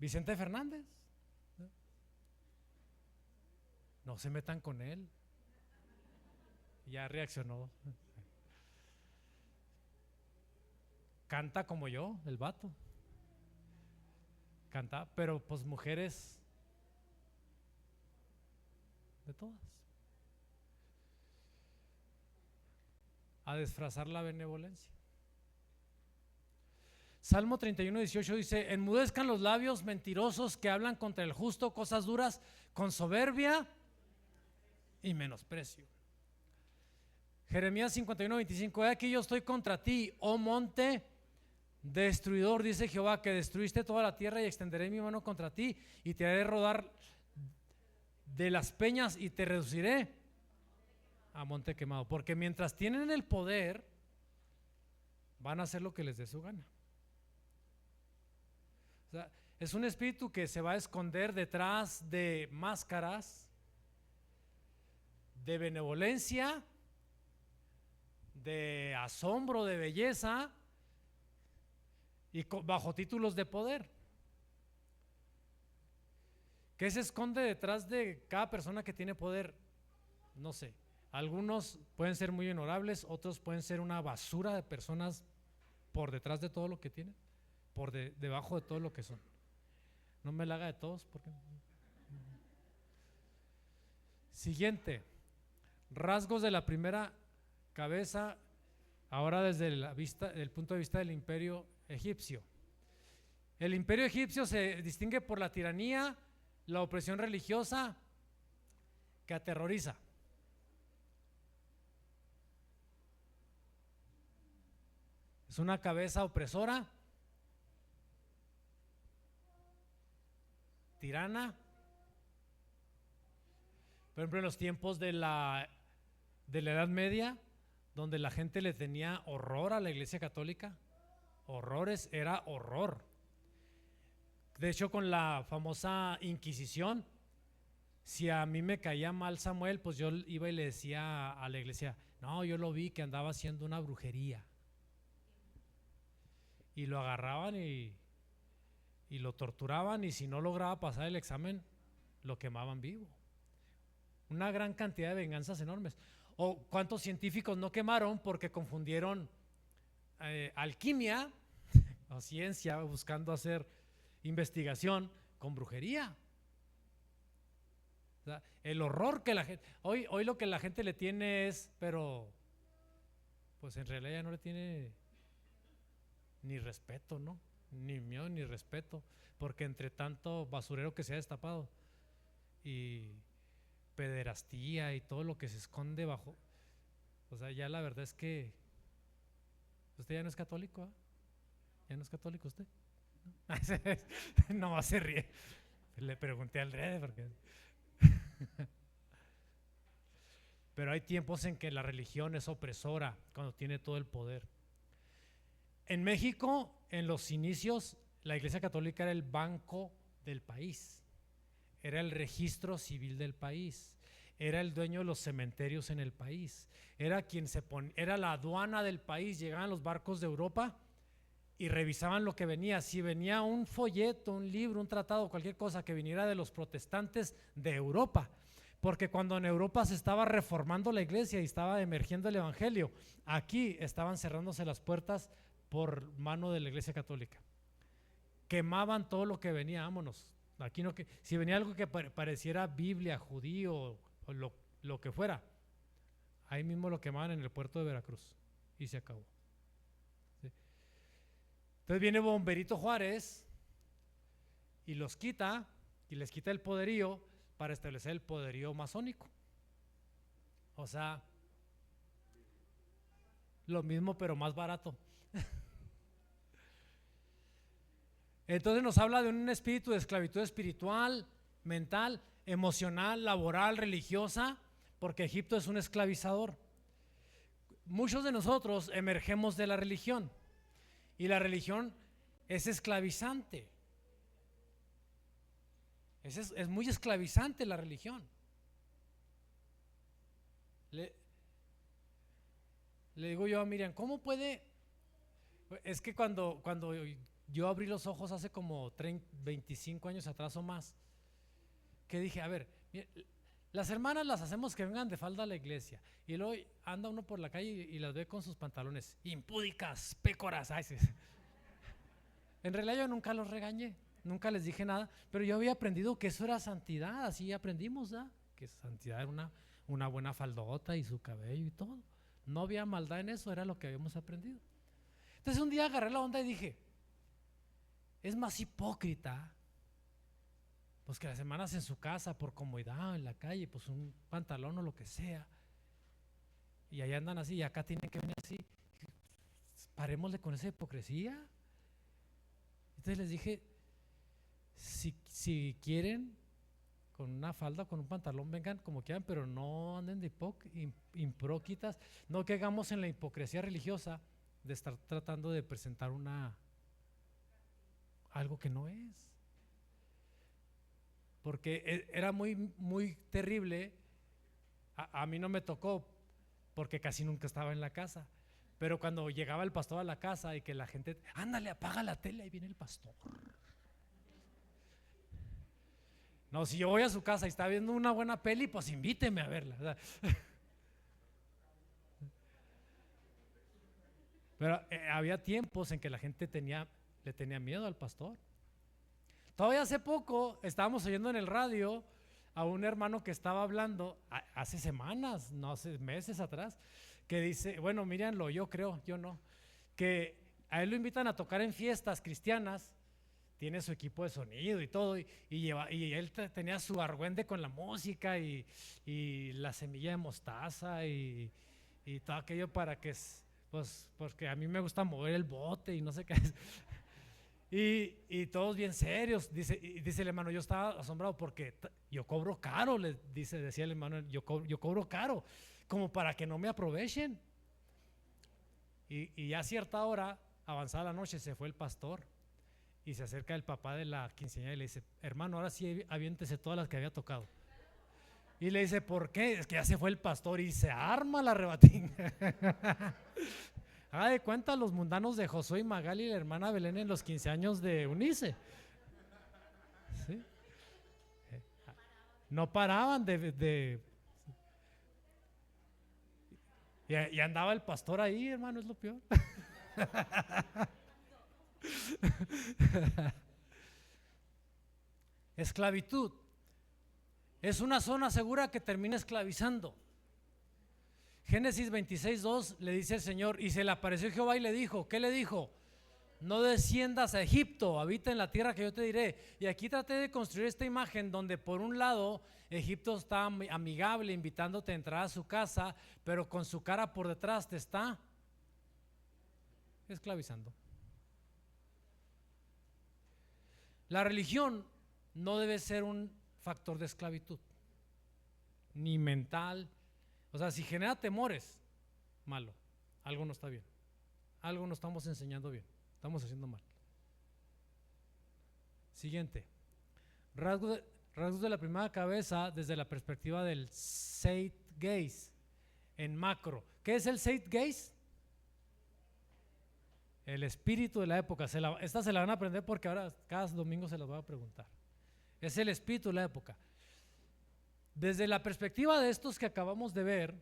Vicente Fernández. No se metan con él. Ya reaccionó. Canta como yo, el vato. Canta, pero pues mujeres de todas. A disfrazar la benevolencia. Salmo 31:18 dice: enmudezcan los labios mentirosos que hablan contra el justo cosas duras con soberbia y menosprecio. Jeremías 51:25: he aquí yo estoy contra ti, oh monte destruidor, dice Jehová, que destruiste toda la tierra, y extenderé mi mano contra ti y te haré rodar de las peñas y te reduciré a monte quemado. Porque mientras tienen el poder, van a hacer lo que les dé su gana. O sea, es un espíritu que se va a esconder detrás de máscaras de benevolencia, de asombro, de belleza, y bajo títulos de poder. ¿Qué se esconde detrás de cada persona que tiene poder? No sé. Algunos pueden ser muy honorables, otros pueden ser una basura de personas por detrás de todo lo que tienen, por debajo de todo lo que son. No me la haga de todos, porque. Siguiente. Rasgos de la primera cabeza, ahora desde el punto de vista del imperio egipcio. El imperio egipcio se distingue por la tiranía, la opresión religiosa que aterroriza. Es una cabeza opresora, tirana. Por ejemplo, en los tiempos de la Edad Media, donde la gente le tenía horror a la Iglesia Católica, horrores, era horror. De hecho, con la famosa Inquisición, si a mí me caía mal Samuel, pues yo iba y le decía a la iglesia: no, yo lo vi que andaba haciendo una brujería. y lo agarraban y lo torturaban, y si no lograba pasar el examen, lo quemaban vivo. Una gran cantidad de venganzas enormes. O cuántos científicos no quemaron porque confundieron alquimia o ciencia, buscando hacer investigación, con brujería. O sea, el horror que la gente, hoy lo que la gente le tiene es, pero pues en realidad ya no le tiene ni respeto, ¿no? Ni miedo ni respeto, porque entre tanto basurero que se ha destapado y pederastía y todo lo que se esconde bajo, o sea, ya la verdad es que usted ya no es católico, ¿eh? ¿Ya no es católico usted? No, se ríe. Le pregunté al Rede porque pero hay tiempos en que la religión es opresora cuando tiene todo el poder. En México, en los inicios, la Iglesia Católica era el banco del país, era el registro civil del país, era el dueño de los cementerios en el país, era quien era la aduana del país. Llegaban los barcos de Europa y revisaban lo que venía. Si venía un folleto, un libro, un tratado, cualquier cosa que viniera de los protestantes de Europa, porque cuando en Europa se estaba reformando la iglesia y estaba emergiendo el evangelio, aquí estaban cerrándose las puertas por mano de la Iglesia Católica. Quemaban todo lo que venía, vámonos. Aquí no, que si venía algo que pareciera Biblia, judío o lo que fuera, ahí mismo lo quemaban en el puerto de Veracruz y se acabó. ¿Sí? Entonces viene Bomberito Juárez y los quita y les quita el poderío para establecer el poderío masónico. O sea, lo mismo pero más barato. Entonces nos habla de un espíritu de esclavitud espiritual, mental, emocional, laboral, religiosa, porque Egipto es un esclavizador. Muchos de nosotros emergemos de la religión y la religión es esclavizante. Es muy esclavizante la religión. Le digo yo a Miriam, ¿cómo puede? Es que cuando yo abrí los ojos hace como 25 años atrás o más, que dije, a ver, las hermanas las hacemos que vengan de falda a la iglesia, y luego anda uno por la calle y las ve con sus pantalones impúdicas, pécoras. Ay, sí. En realidad yo nunca los regañé, nunca les dije nada, pero yo había aprendido que eso era santidad. Así aprendimos, ¿verdad? Que santidad era una buena faldota y su cabello y todo. No había maldad en eso, era lo que habíamos aprendido. Entonces un día agarré la onda y dije, es más hipócrita pues que las hermanas en su casa por comodidad, en la calle, pues un pantalón o lo que sea, y allá andan así y acá tienen que venir así. Parémosle con esa hipocresía. Entonces les dije, si quieren con una falda, con un pantalón, vengan como quieran, pero no anden de hipócritas, no caigamos en la hipocresía religiosa de estar tratando de presentar algo que no es. Porque era muy terrible. A mí no me tocó porque casi nunca estaba en la casa, pero cuando llegaba el pastor a la casa y que la gente, ándale, apaga la tele, ahí viene el pastor. No, si yo voy a su casa y está viendo una buena peli, pues invíteme a verla, ¿verdad? Pero había tiempos en que la gente le tenía miedo al pastor. Todavía hace poco estábamos oyendo en el radio a un hermano que estaba hablando hace semanas, no hace meses atrás, que dice, bueno, mírenlo, yo creo, yo no, que a él lo invitan a tocar en fiestas cristianas, tiene su equipo de sonido y todo, y él tenía su argüende con la música y la semilla de mostaza y todo aquello para que, pues, porque a mí me gusta mover el bote y no sé qué es. Y todos bien serios, dice el hermano, yo estaba asombrado porque yo cobro caro, decía el hermano, yo cobro caro, como para que no me aprovechen. Y ya a cierta hora, avanzada la noche, se fue el pastor y se acerca el papá de la quinceañera y le dice, hermano, ahora sí aviéntese todas las que había tocado. Y le dice, ¿por qué? Es que ya se fue el pastor, y se arma la rebatinga. Haga de cuenta los mundanos de Josué y Magali y la hermana Belén en los 15 años de Eunice. ¿Sí? No paraban y andaba el pastor ahí, hermano, es lo peor. Esclavitud. Es una zona segura que termina esclavizando. Génesis 26:2 le dice el Señor, y se le apareció Jehová y le dijo, ¿qué le dijo? No desciendas a Egipto, habita en la tierra que yo te diré. Y aquí traté de construir esta imagen donde por un lado Egipto está amigable, invitándote a entrar a su casa, pero con su cara por detrás te está esclavizando. La religión no debe ser un factor de esclavitud, ni mental. O sea, si genera temores, malo, algo no está bien, algo no estamos enseñando bien, estamos haciendo mal. Siguiente, rasgos de la primera cabeza desde la perspectiva del Zeitgeist en macro. ¿Qué es el Zeitgeist? El espíritu de la época. Esta se la van a aprender porque ahora cada domingo se las voy a preguntar. Es el espíritu de la época. Desde la perspectiva de estos que acabamos de ver,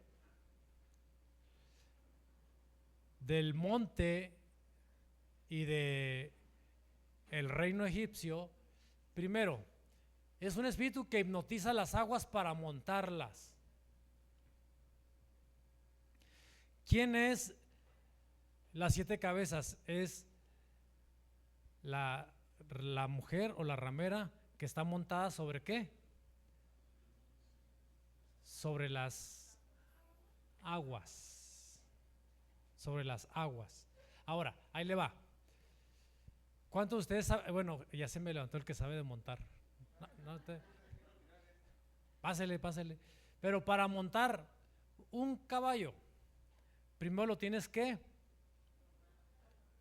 del monte y de el reino egipcio, primero, es un espíritu que hipnotiza las aguas para montarlas. ¿Quién es las 7 cabezas? Es la mujer o la ramera que está montada sobre ¿qué? Sobre las aguas. Sobre las aguas. Ahora, ahí le va. ¿Cuántos de ustedes saben? Bueno, ya se me levantó el que sabe de montar. Pásele. Pero para montar un caballo, primero lo tienes que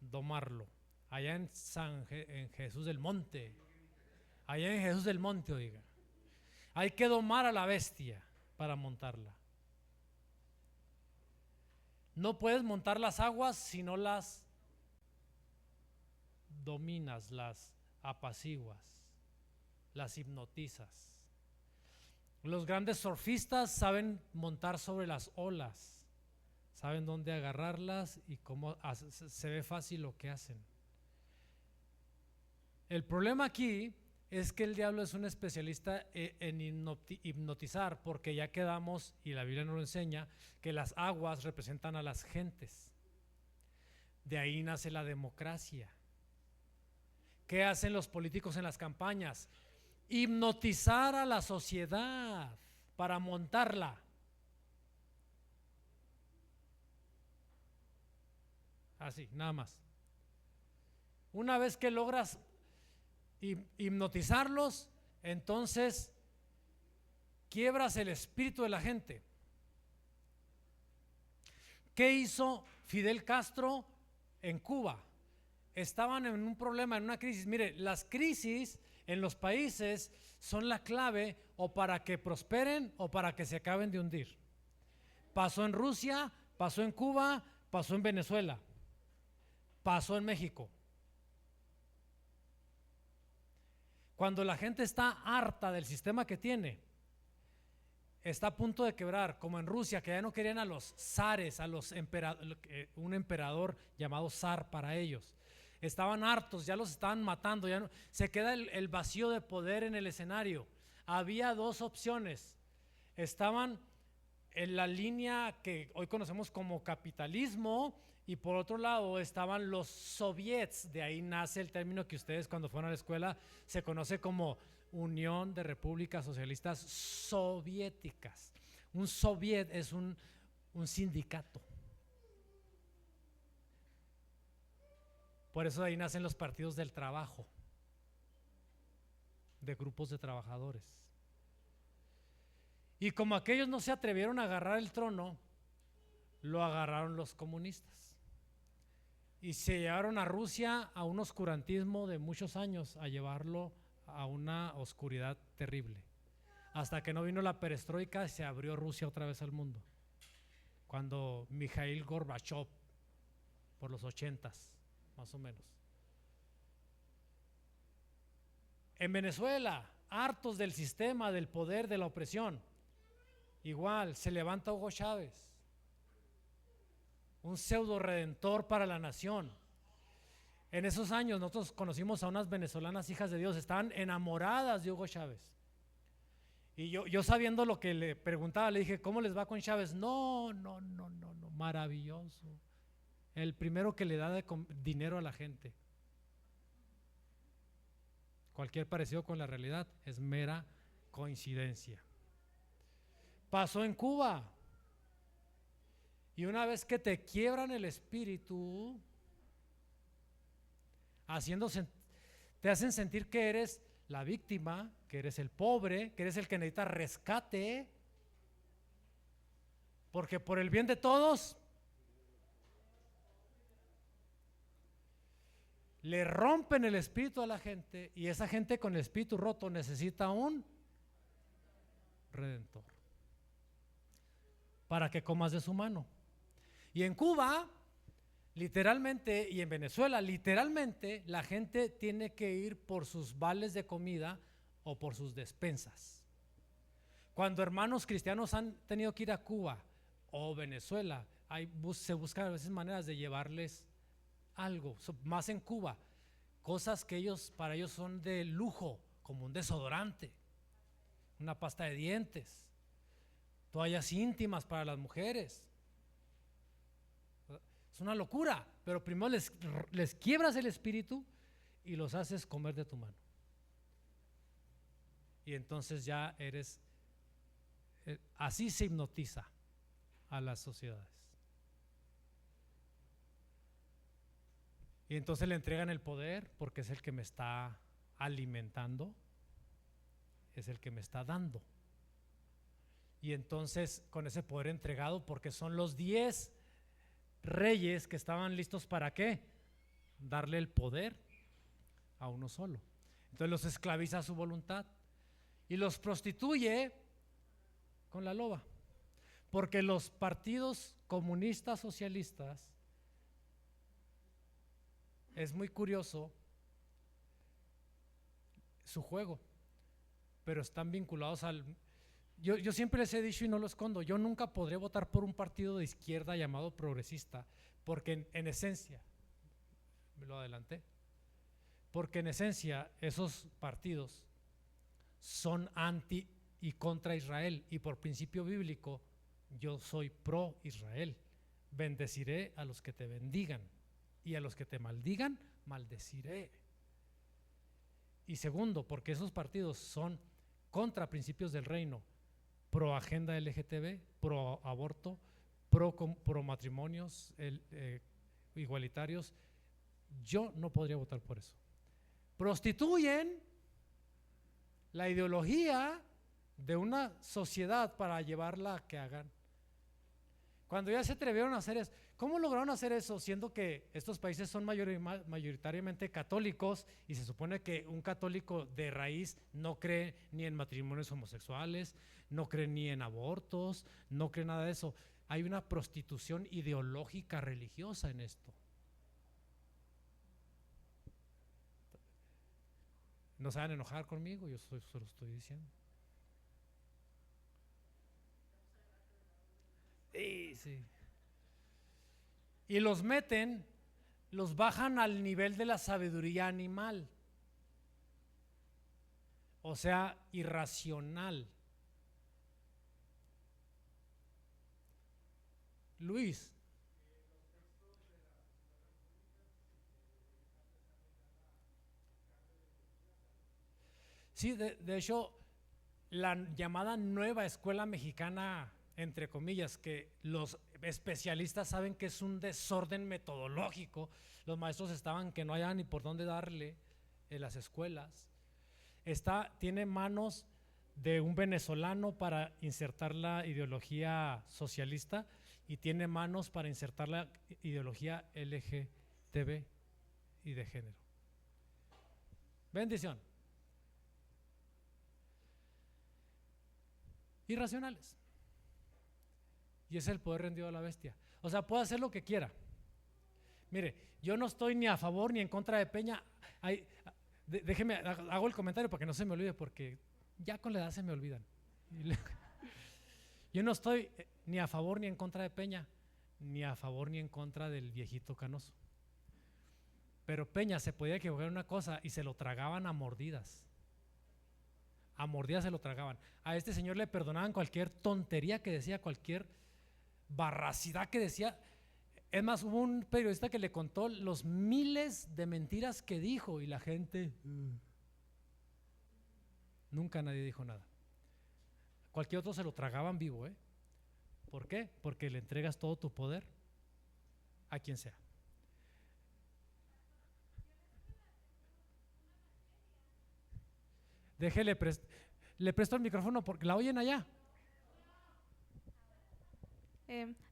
domarlo. Allá en Jesús del Monte. Allá en Jesús del Monte, oiga. Hay que domar a la bestia para montarla. No puedes montar las aguas si no las dominas, las apaciguas, las hipnotizas. Los grandes surfistas saben montar sobre las olas, saben dónde agarrarlas y cómo se ve fácil lo que hacen. El problema aquí es que el diablo es un especialista en hipnotizar, porque ya quedamos, y la Biblia nos lo enseña, que las aguas representan a las gentes. De ahí nace la democracia. ¿Qué hacen los políticos en las campañas? Hipnotizar a la sociedad para montarla. Así, nada más. Una vez que logras hipnotizarlos, entonces quiebras el espíritu de la gente. ¿Qué hizo Fidel Castro en Cuba? Estaban en un problema, en una crisis. Mire, las crisis en los países son la clave o para que prosperen o para que se acaben de hundir. Pasó en Rusia, pasó en Cuba, pasó en Venezuela, pasó en México. Cuando la gente está harta del sistema que tiene, está a punto de quebrar, como en Rusia, que ya no querían a los zares, un emperador llamado zar para ellos. Estaban hartos, ya los estaban matando, ya no, se queda el vacío de poder en el escenario. Había 2 opciones. Estaban en la línea que hoy conocemos como capitalismo, y por otro lado estaban los soviets. De ahí nace el término que ustedes cuando fueron a la escuela se conoce como Unión de Repúblicas Socialistas Soviéticas. Un soviet es un sindicato. Por eso de ahí nacen los partidos del trabajo, de grupos de trabajadores. Y como aquellos no se atrevieron a agarrar el trono, lo agarraron los comunistas. Y se llevaron a Rusia a un oscurantismo de muchos años, a llevarlo a una oscuridad terrible. Hasta que no vino la perestroika, se abrió Rusia otra vez al mundo. Cuando Mikhail Gorbachev por los 80s, más o menos. En Venezuela, hartos del sistema, del poder, de la opresión, igual se levanta Hugo Chávez, un pseudo redentor para la nación. En esos años nosotros conocimos a unas venezolanas hijas de Dios, estaban enamoradas de Hugo Chávez. Y yo sabiendo lo que le preguntaba, le dije, ¿cómo les va con Chávez? No, maravilloso. El primero que le da dinero a la gente. Cualquier parecido con la realidad es mera coincidencia. Pasó en Cuba. Y una vez que te quiebran el espíritu, te hacen sentir que eres la víctima, que eres el pobre, que eres el que necesita rescate, porque por el bien de todos le rompen el espíritu a la gente, y esa gente con el espíritu roto necesita un redentor para que comas de su mano. Y en Cuba, literalmente, y en Venezuela, literalmente, la gente tiene que ir por sus vales de comida o por sus despensas. Cuando hermanos cristianos han tenido que ir a Cuba o Venezuela, se buscan a veces maneras de llevarles algo, más en Cuba, cosas que para ellos son de lujo, como un desodorante, una pasta de dientes, toallas íntimas para las mujeres. Es una locura, pero primero les quiebras el espíritu y los haces comer de tu mano. Y entonces ya así se hipnotiza a las sociedades. Y entonces le entregan el poder porque es el que me está alimentando, es el que me está dando. Y entonces con ese poder entregado, porque son los 10 reyes que estaban listos para ¿qué? Darle el poder a uno solo. Entonces los esclaviza a su voluntad y los prostituye con la loba, porque los partidos comunistas socialistas, es muy curioso su juego, pero están vinculados yo siempre les he dicho y no lo escondo, yo nunca podré votar por un partido de izquierda llamado progresista, porque en esencia, me lo adelanté, porque en esencia esos partidos son anti y contra Israel, y por principio bíblico yo soy pro Israel. Bendeciré a los que te bendigan y a los que te maldigan, maldeciré. Y segundo, porque esos partidos son contra principios del reino, pro agenda LGTB, pro aborto, pro matrimonios igualitarios. Yo no podría votar por eso. Prostituyen la ideología de una sociedad para llevarla a que hagan. Cuando ya se atrevieron a hacer eso, ¿cómo lograron hacer eso siendo que estos países son mayoritariamente católicos y se supone que un católico de raíz no cree ni en matrimonios homosexuales, no cree ni en abortos, no cree nada de eso? Hay una prostitución ideológica religiosa en esto. No se van a enojar conmigo, yo solo estoy diciendo. Sí. Y los bajan al nivel de la sabiduría animal, o sea, irracional. Luis. Sí, de hecho, la llamada nueva escuela mexicana, entre comillas, que los especialistas saben que es un desorden metodológico, los maestros estaban que no hayan ni por dónde darle en las escuelas, tiene manos de un venezolano para insertar la ideología socialista y tiene manos para insertar la ideología LGTB y de género. Bendición. Irracionales. Y es el poder rendido a la bestia. O sea, puede hacer lo que quiera. Mire, yo no estoy ni a favor ni en contra de Peña. Déjeme, hago el comentario para que no se me olvide, porque ya con la edad se me olvidan. Yo no estoy ni a favor ni en contra de Peña, ni a favor ni en contra del viejito canoso. Pero Peña se podía equivocar en una cosa y se lo tragaban a mordidas. A mordidas se lo tragaban. A este señor le perdonaban cualquier tontería que decía, cualquier barracidad que decía. Es más, hubo un periodista que le contó los miles de mentiras que dijo y la gente nunca nadie dijo nada. Cualquier otro se lo tragaban vivo, ¿eh? ¿Por qué? Porque le entregas todo tu poder a quien sea. Déjele, le presto el micrófono porque la oyen allá.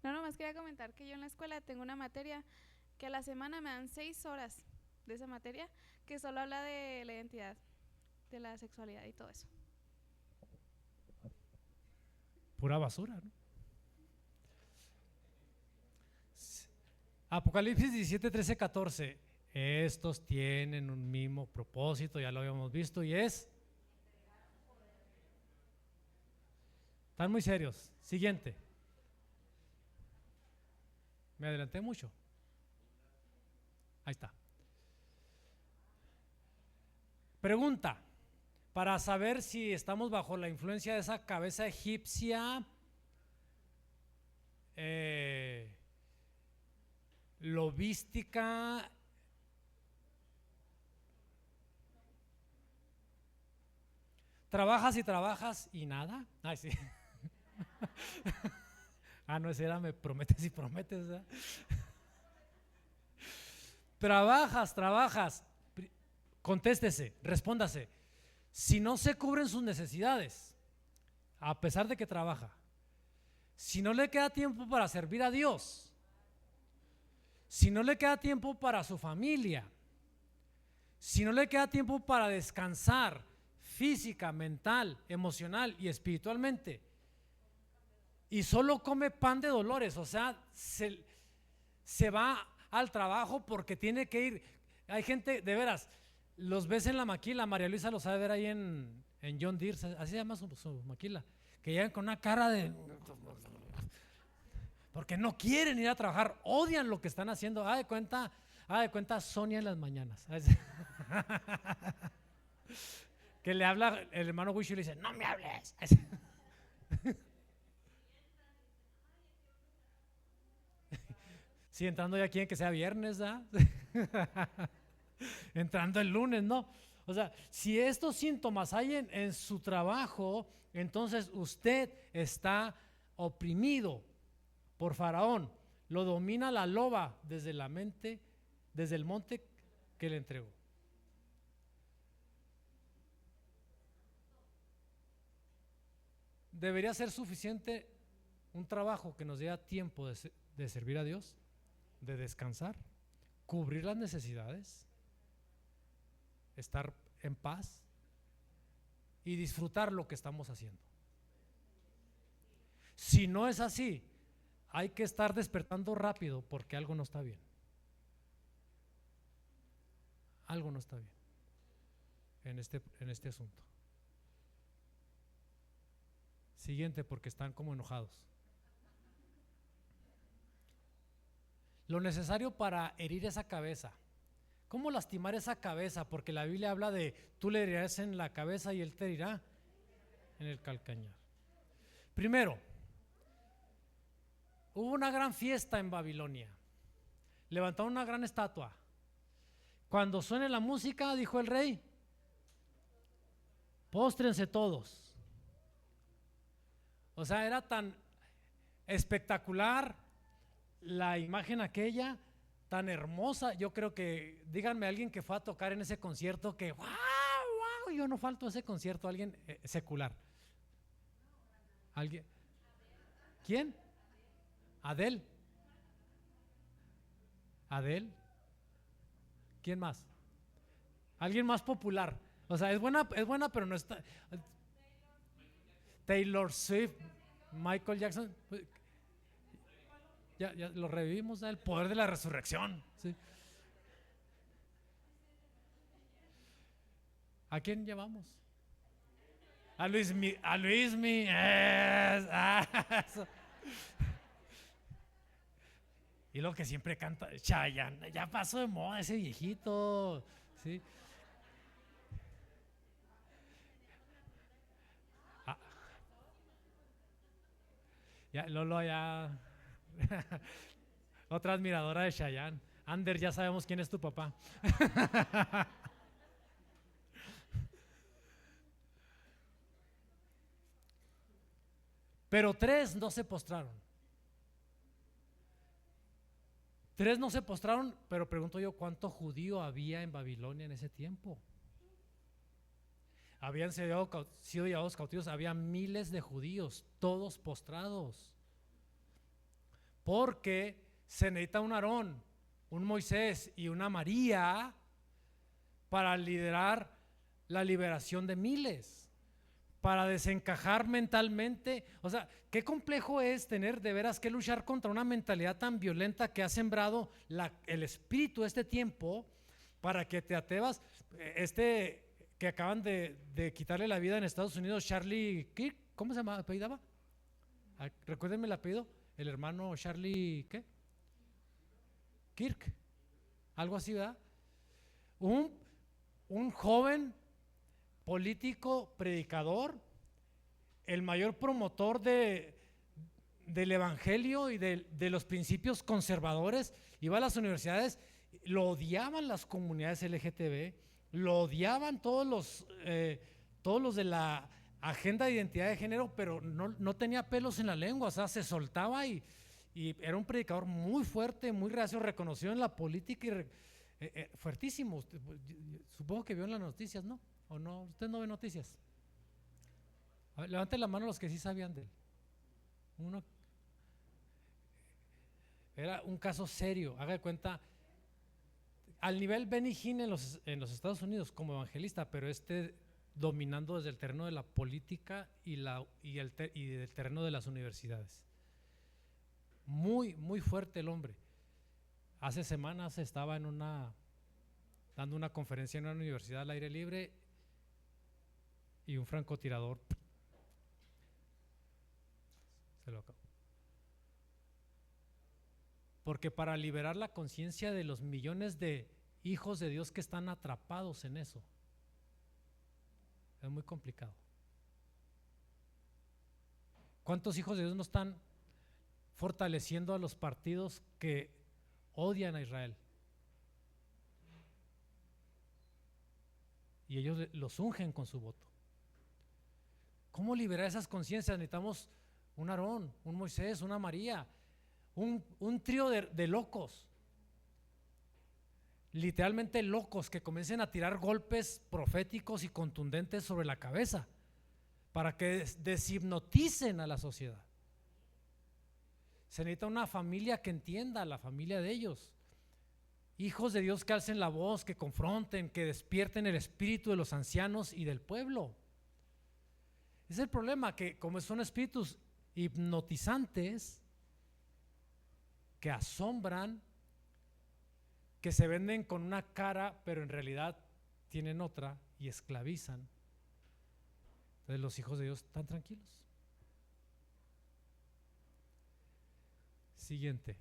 No, nomás quería comentar que yo en la escuela tengo una materia que a la semana me dan 6 horas de esa materia que solo habla de la identidad, de la sexualidad y todo eso. Pura basura, ¿no? Apocalipsis 17, 13, 14. Estos tienen un mismo propósito, ya lo habíamos visto, y es. Están muy serios. Siguiente. Me adelanté mucho. Ahí está. Pregunta, para saber si estamos bajo la influencia de esa cabeza egipcia lobística, trabajas y trabajas y nada. Ay, sí. No, ese era me prometes y prometes, ¿verdad? Trabajas, contéstese, respóndase. Si no se cubren sus necesidades, a pesar de que trabaja, si no le queda tiempo para servir a Dios, si no le queda tiempo para su familia, si no le queda tiempo para descansar física, mental, emocional y espiritualmente, y solo come pan de dolores, o sea, se va al trabajo porque tiene que ir. Hay gente, de veras, los ves en la maquila, María Luisa lo sabe ver ahí en John Deere, así se llama su maquila, que llegan con una cara de, porque no quieren ir a trabajar, odian lo que están haciendo. De cuenta Sonia en las mañanas, que le habla el hermano Wishu y le dice, no me hables. Sí, entrando ya quieren que sea viernes, ¿ah? Entrando el lunes, ¿no? O sea, si estos síntomas hay en su trabajo, entonces usted está oprimido por Faraón. Lo domina la loba desde la mente, desde el monte que le entregó. Debería ser suficiente un trabajo que nos dé tiempo de servir a Dios, de descansar, cubrir las necesidades, estar en paz y disfrutar lo que estamos haciendo. Si no es así, hay que estar despertando rápido porque algo no está bien. Algo no está bien en este asunto. Siguiente, porque están como enojados. Lo necesario para herir esa cabeza. ¿Cómo lastimar esa cabeza? Porque la Biblia habla de tú le herirás en la cabeza y él te herirá en el calcañar. Primero, hubo una gran fiesta en Babilonia. Levantaron una gran estatua. Cuando suene la música, dijo el rey, póstrense todos. O sea, era tan espectacular la imagen aquella, tan hermosa. Yo creo que, díganme alguien que fue a tocar en ese concierto que, wow, yo no falto a ese concierto, alguien secular. ¿Alguien? ¿Quién? Adele. Adele. ¿Quién más? Alguien más popular. O sea, es buena, pero no está. Taylor Swift, Michael Jackson. ya lo revivimos, el poder de la resurrección. ¿Sí? ¿A quién llevamos? A Luismi. Eso. Y lo que siempre canta, Chayanne, ya pasó de moda ese viejito. ¿Sí? Ah, ya, Lolo ya. Otra admiradora de Chayanne. Ander, ya sabemos quién es tu papá. Pero 3 no se postraron. 3 no se postraron, pero pregunto yo, ¿cuánto judío había en Babilonia en ese tiempo? Habían sido llevados cautivos, había miles de judíos, todos postrados. Porque se necesita un Aarón, un Moisés y una María para liderar la liberación de miles, para desencajar mentalmente. O sea, qué complejo es tener de veras que luchar contra una mentalidad tan violenta que ha sembrado el espíritu de este tiempo, para que te atrevas. Que acaban de quitarle la vida en Estados Unidos, Charlie Kirk, ¿cómo se llama? ¿Apellidaba? Recuérdenme el apellido, el hermano Charlie, ¿qué? Kirk, algo así, ¿verdad? Un joven político, predicador, el mayor promotor del evangelio y de los principios conservadores. Iba a las universidades, lo odiaban las comunidades LGTB, lo odiaban todos los de la agenda de identidad de género, pero no tenía pelos en la lengua, o sea, se soltaba y era un predicador muy fuerte, muy reacio, reconocido en la política y fuertísimo. Supongo que vio en las noticias, ¿no? ¿O no? ¿Usted no ve noticias? A ver, levanten la mano los que sí sabían de él. Era un caso serio, haga de cuenta, al nivel Benny Hinn en los Estados Unidos como evangelista, pero dominando desde el terreno de la política y del terreno de las universidades. Muy, muy fuerte el hombre. Hace semanas estaba dando una conferencia en una universidad al aire libre y un francotirador se lo acabó. Porque para liberar la conciencia de los millones de hijos de Dios que están atrapados en eso, es muy complicado. ¿Cuántos hijos de Dios no están fortaleciendo a los partidos que odian a Israel? Y ellos los ungen con su voto. ¿Cómo liberar esas conciencias? Necesitamos un Aarón, un Moisés, una María, un trío de locos, literalmente locos, que comiencen a tirar golpes proféticos y contundentes sobre la cabeza para que deshipnoticen a la sociedad. Se necesita una familia que entienda, la familia de ellos, hijos de Dios que alcen la voz, que confronten, que despierten el espíritu de los ancianos y del pueblo. Es el problema, que como son espíritus hipnotizantes que asombran, que se venden con una cara pero en realidad tienen otra y esclavizan. Entonces los hijos de Dios están tranquilos. Siguiente,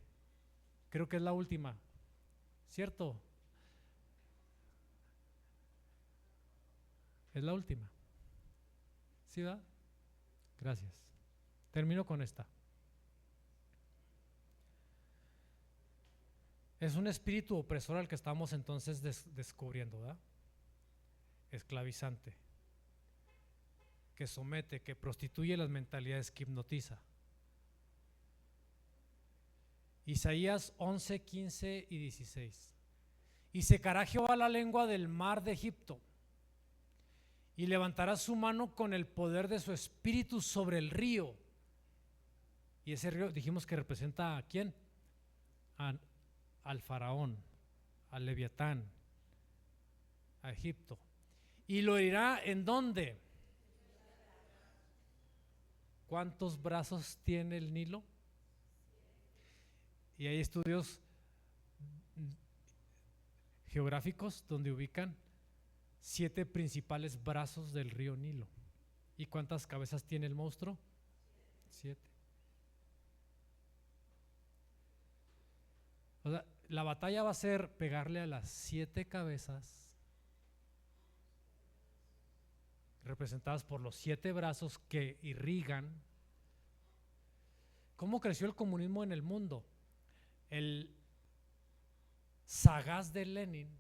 creo que es la última, ¿cierto? Es la última. ¿Sí, va? Gracias. Termino con esta. Es un espíritu opresor al que estamos entonces descubriendo, ¿verdad? Esclavizante, que somete, que prostituye las mentalidades, que hipnotiza. Isaías 11, 15 y 16. Y secará Jehová la lengua del mar de Egipto, y levantará su mano con el poder de su espíritu sobre el río. Y ese río dijimos que representa ¿a quién? Al faraón, al leviatán, a Egipto. Y lo irá ¿en dónde? ¿Cuántos brazos tiene el Nilo? Y hay estudios geográficos donde ubican 7 principales brazos del río Nilo. ¿Y cuántas cabezas tiene el monstruo? 7. O sea, la batalla va a ser pegarle a las 7 cabezas representadas por los 7 brazos que irrigan. ¿Cómo creció el comunismo en el mundo? El sagaz de Lenin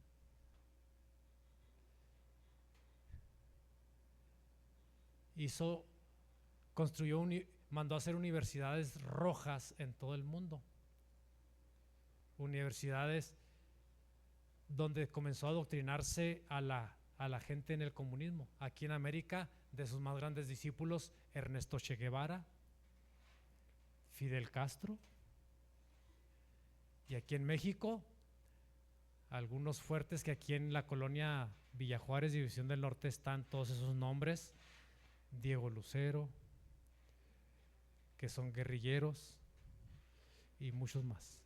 mandó a hacer universidades rojas en todo el mundo. Universidades donde comenzó a adoctrinarse a la gente en el comunismo. Aquí en América, de sus más grandes discípulos, Ernesto Che Guevara, Fidel Castro, y aquí en México, algunos fuertes que aquí en la colonia Villa Juárez, División del Norte, están todos esos nombres: Diego Lucero, que son guerrilleros, y muchos más.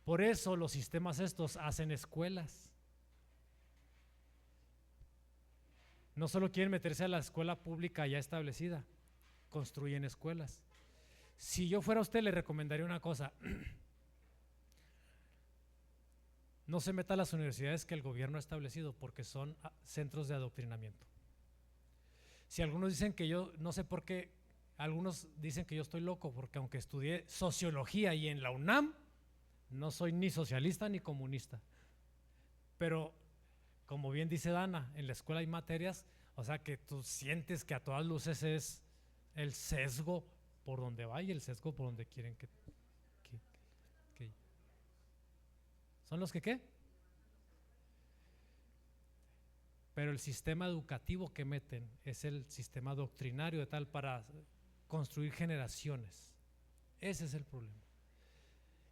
Por eso los sistemas estos hacen escuelas. No solo quieren meterse a la escuela pública ya establecida, construyen escuelas. Si yo fuera usted, le recomendaría una cosa: no se meta a las universidades que el gobierno ha establecido, porque son centros de adoctrinamiento. Si algunos dicen que yo, no sé por qué, algunos dicen que yo estoy loco, porque aunque estudié sociología y en la UNAM, no soy ni socialista ni comunista. Pero, como bien dice Dana, en la escuela hay materias, o sea, que tú sientes que a todas luces es el sesgo por donde va y el sesgo por donde quieren que ¿son los que qué? Pero el sistema educativo que meten es el sistema doctrinario de tal para construir generaciones. Ese es el problema.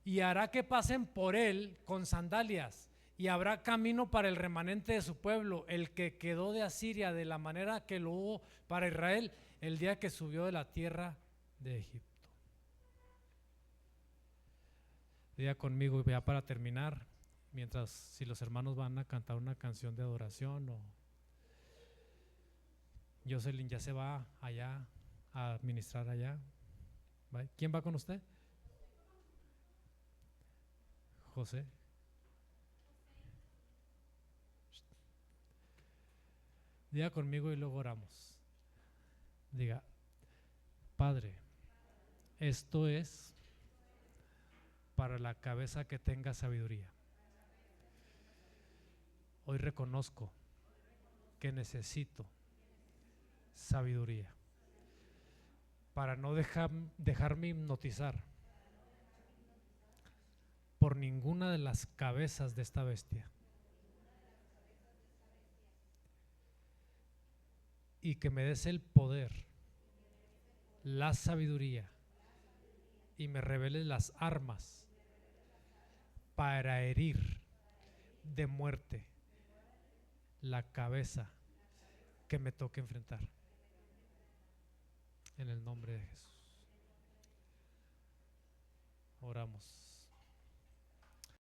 Y hará que pasen por él con sandalias, y habrá camino para el remanente de su pueblo, el que quedó de Asiria, de la manera que lo hubo para Israel el día que subió de la tierra de Egipto. Diga conmigo, y ya para terminar, mientras si los hermanos van a cantar una canción de adoración, o Jocelyn ya se va allá a administrar allá. ¿Va? ¿Quién va con usted? José. Diga conmigo y luego oramos. Diga: Padre, esto es para la cabeza que tenga sabiduría. Hoy reconozco que necesito sabiduría para no dejarme hipnotizar por ninguna de las cabezas de esta bestia, y que me des el poder, la sabiduría, y me reveles las armas para herir de muerte la cabeza que me toque enfrentar. En el nombre de Jesús. Oramos.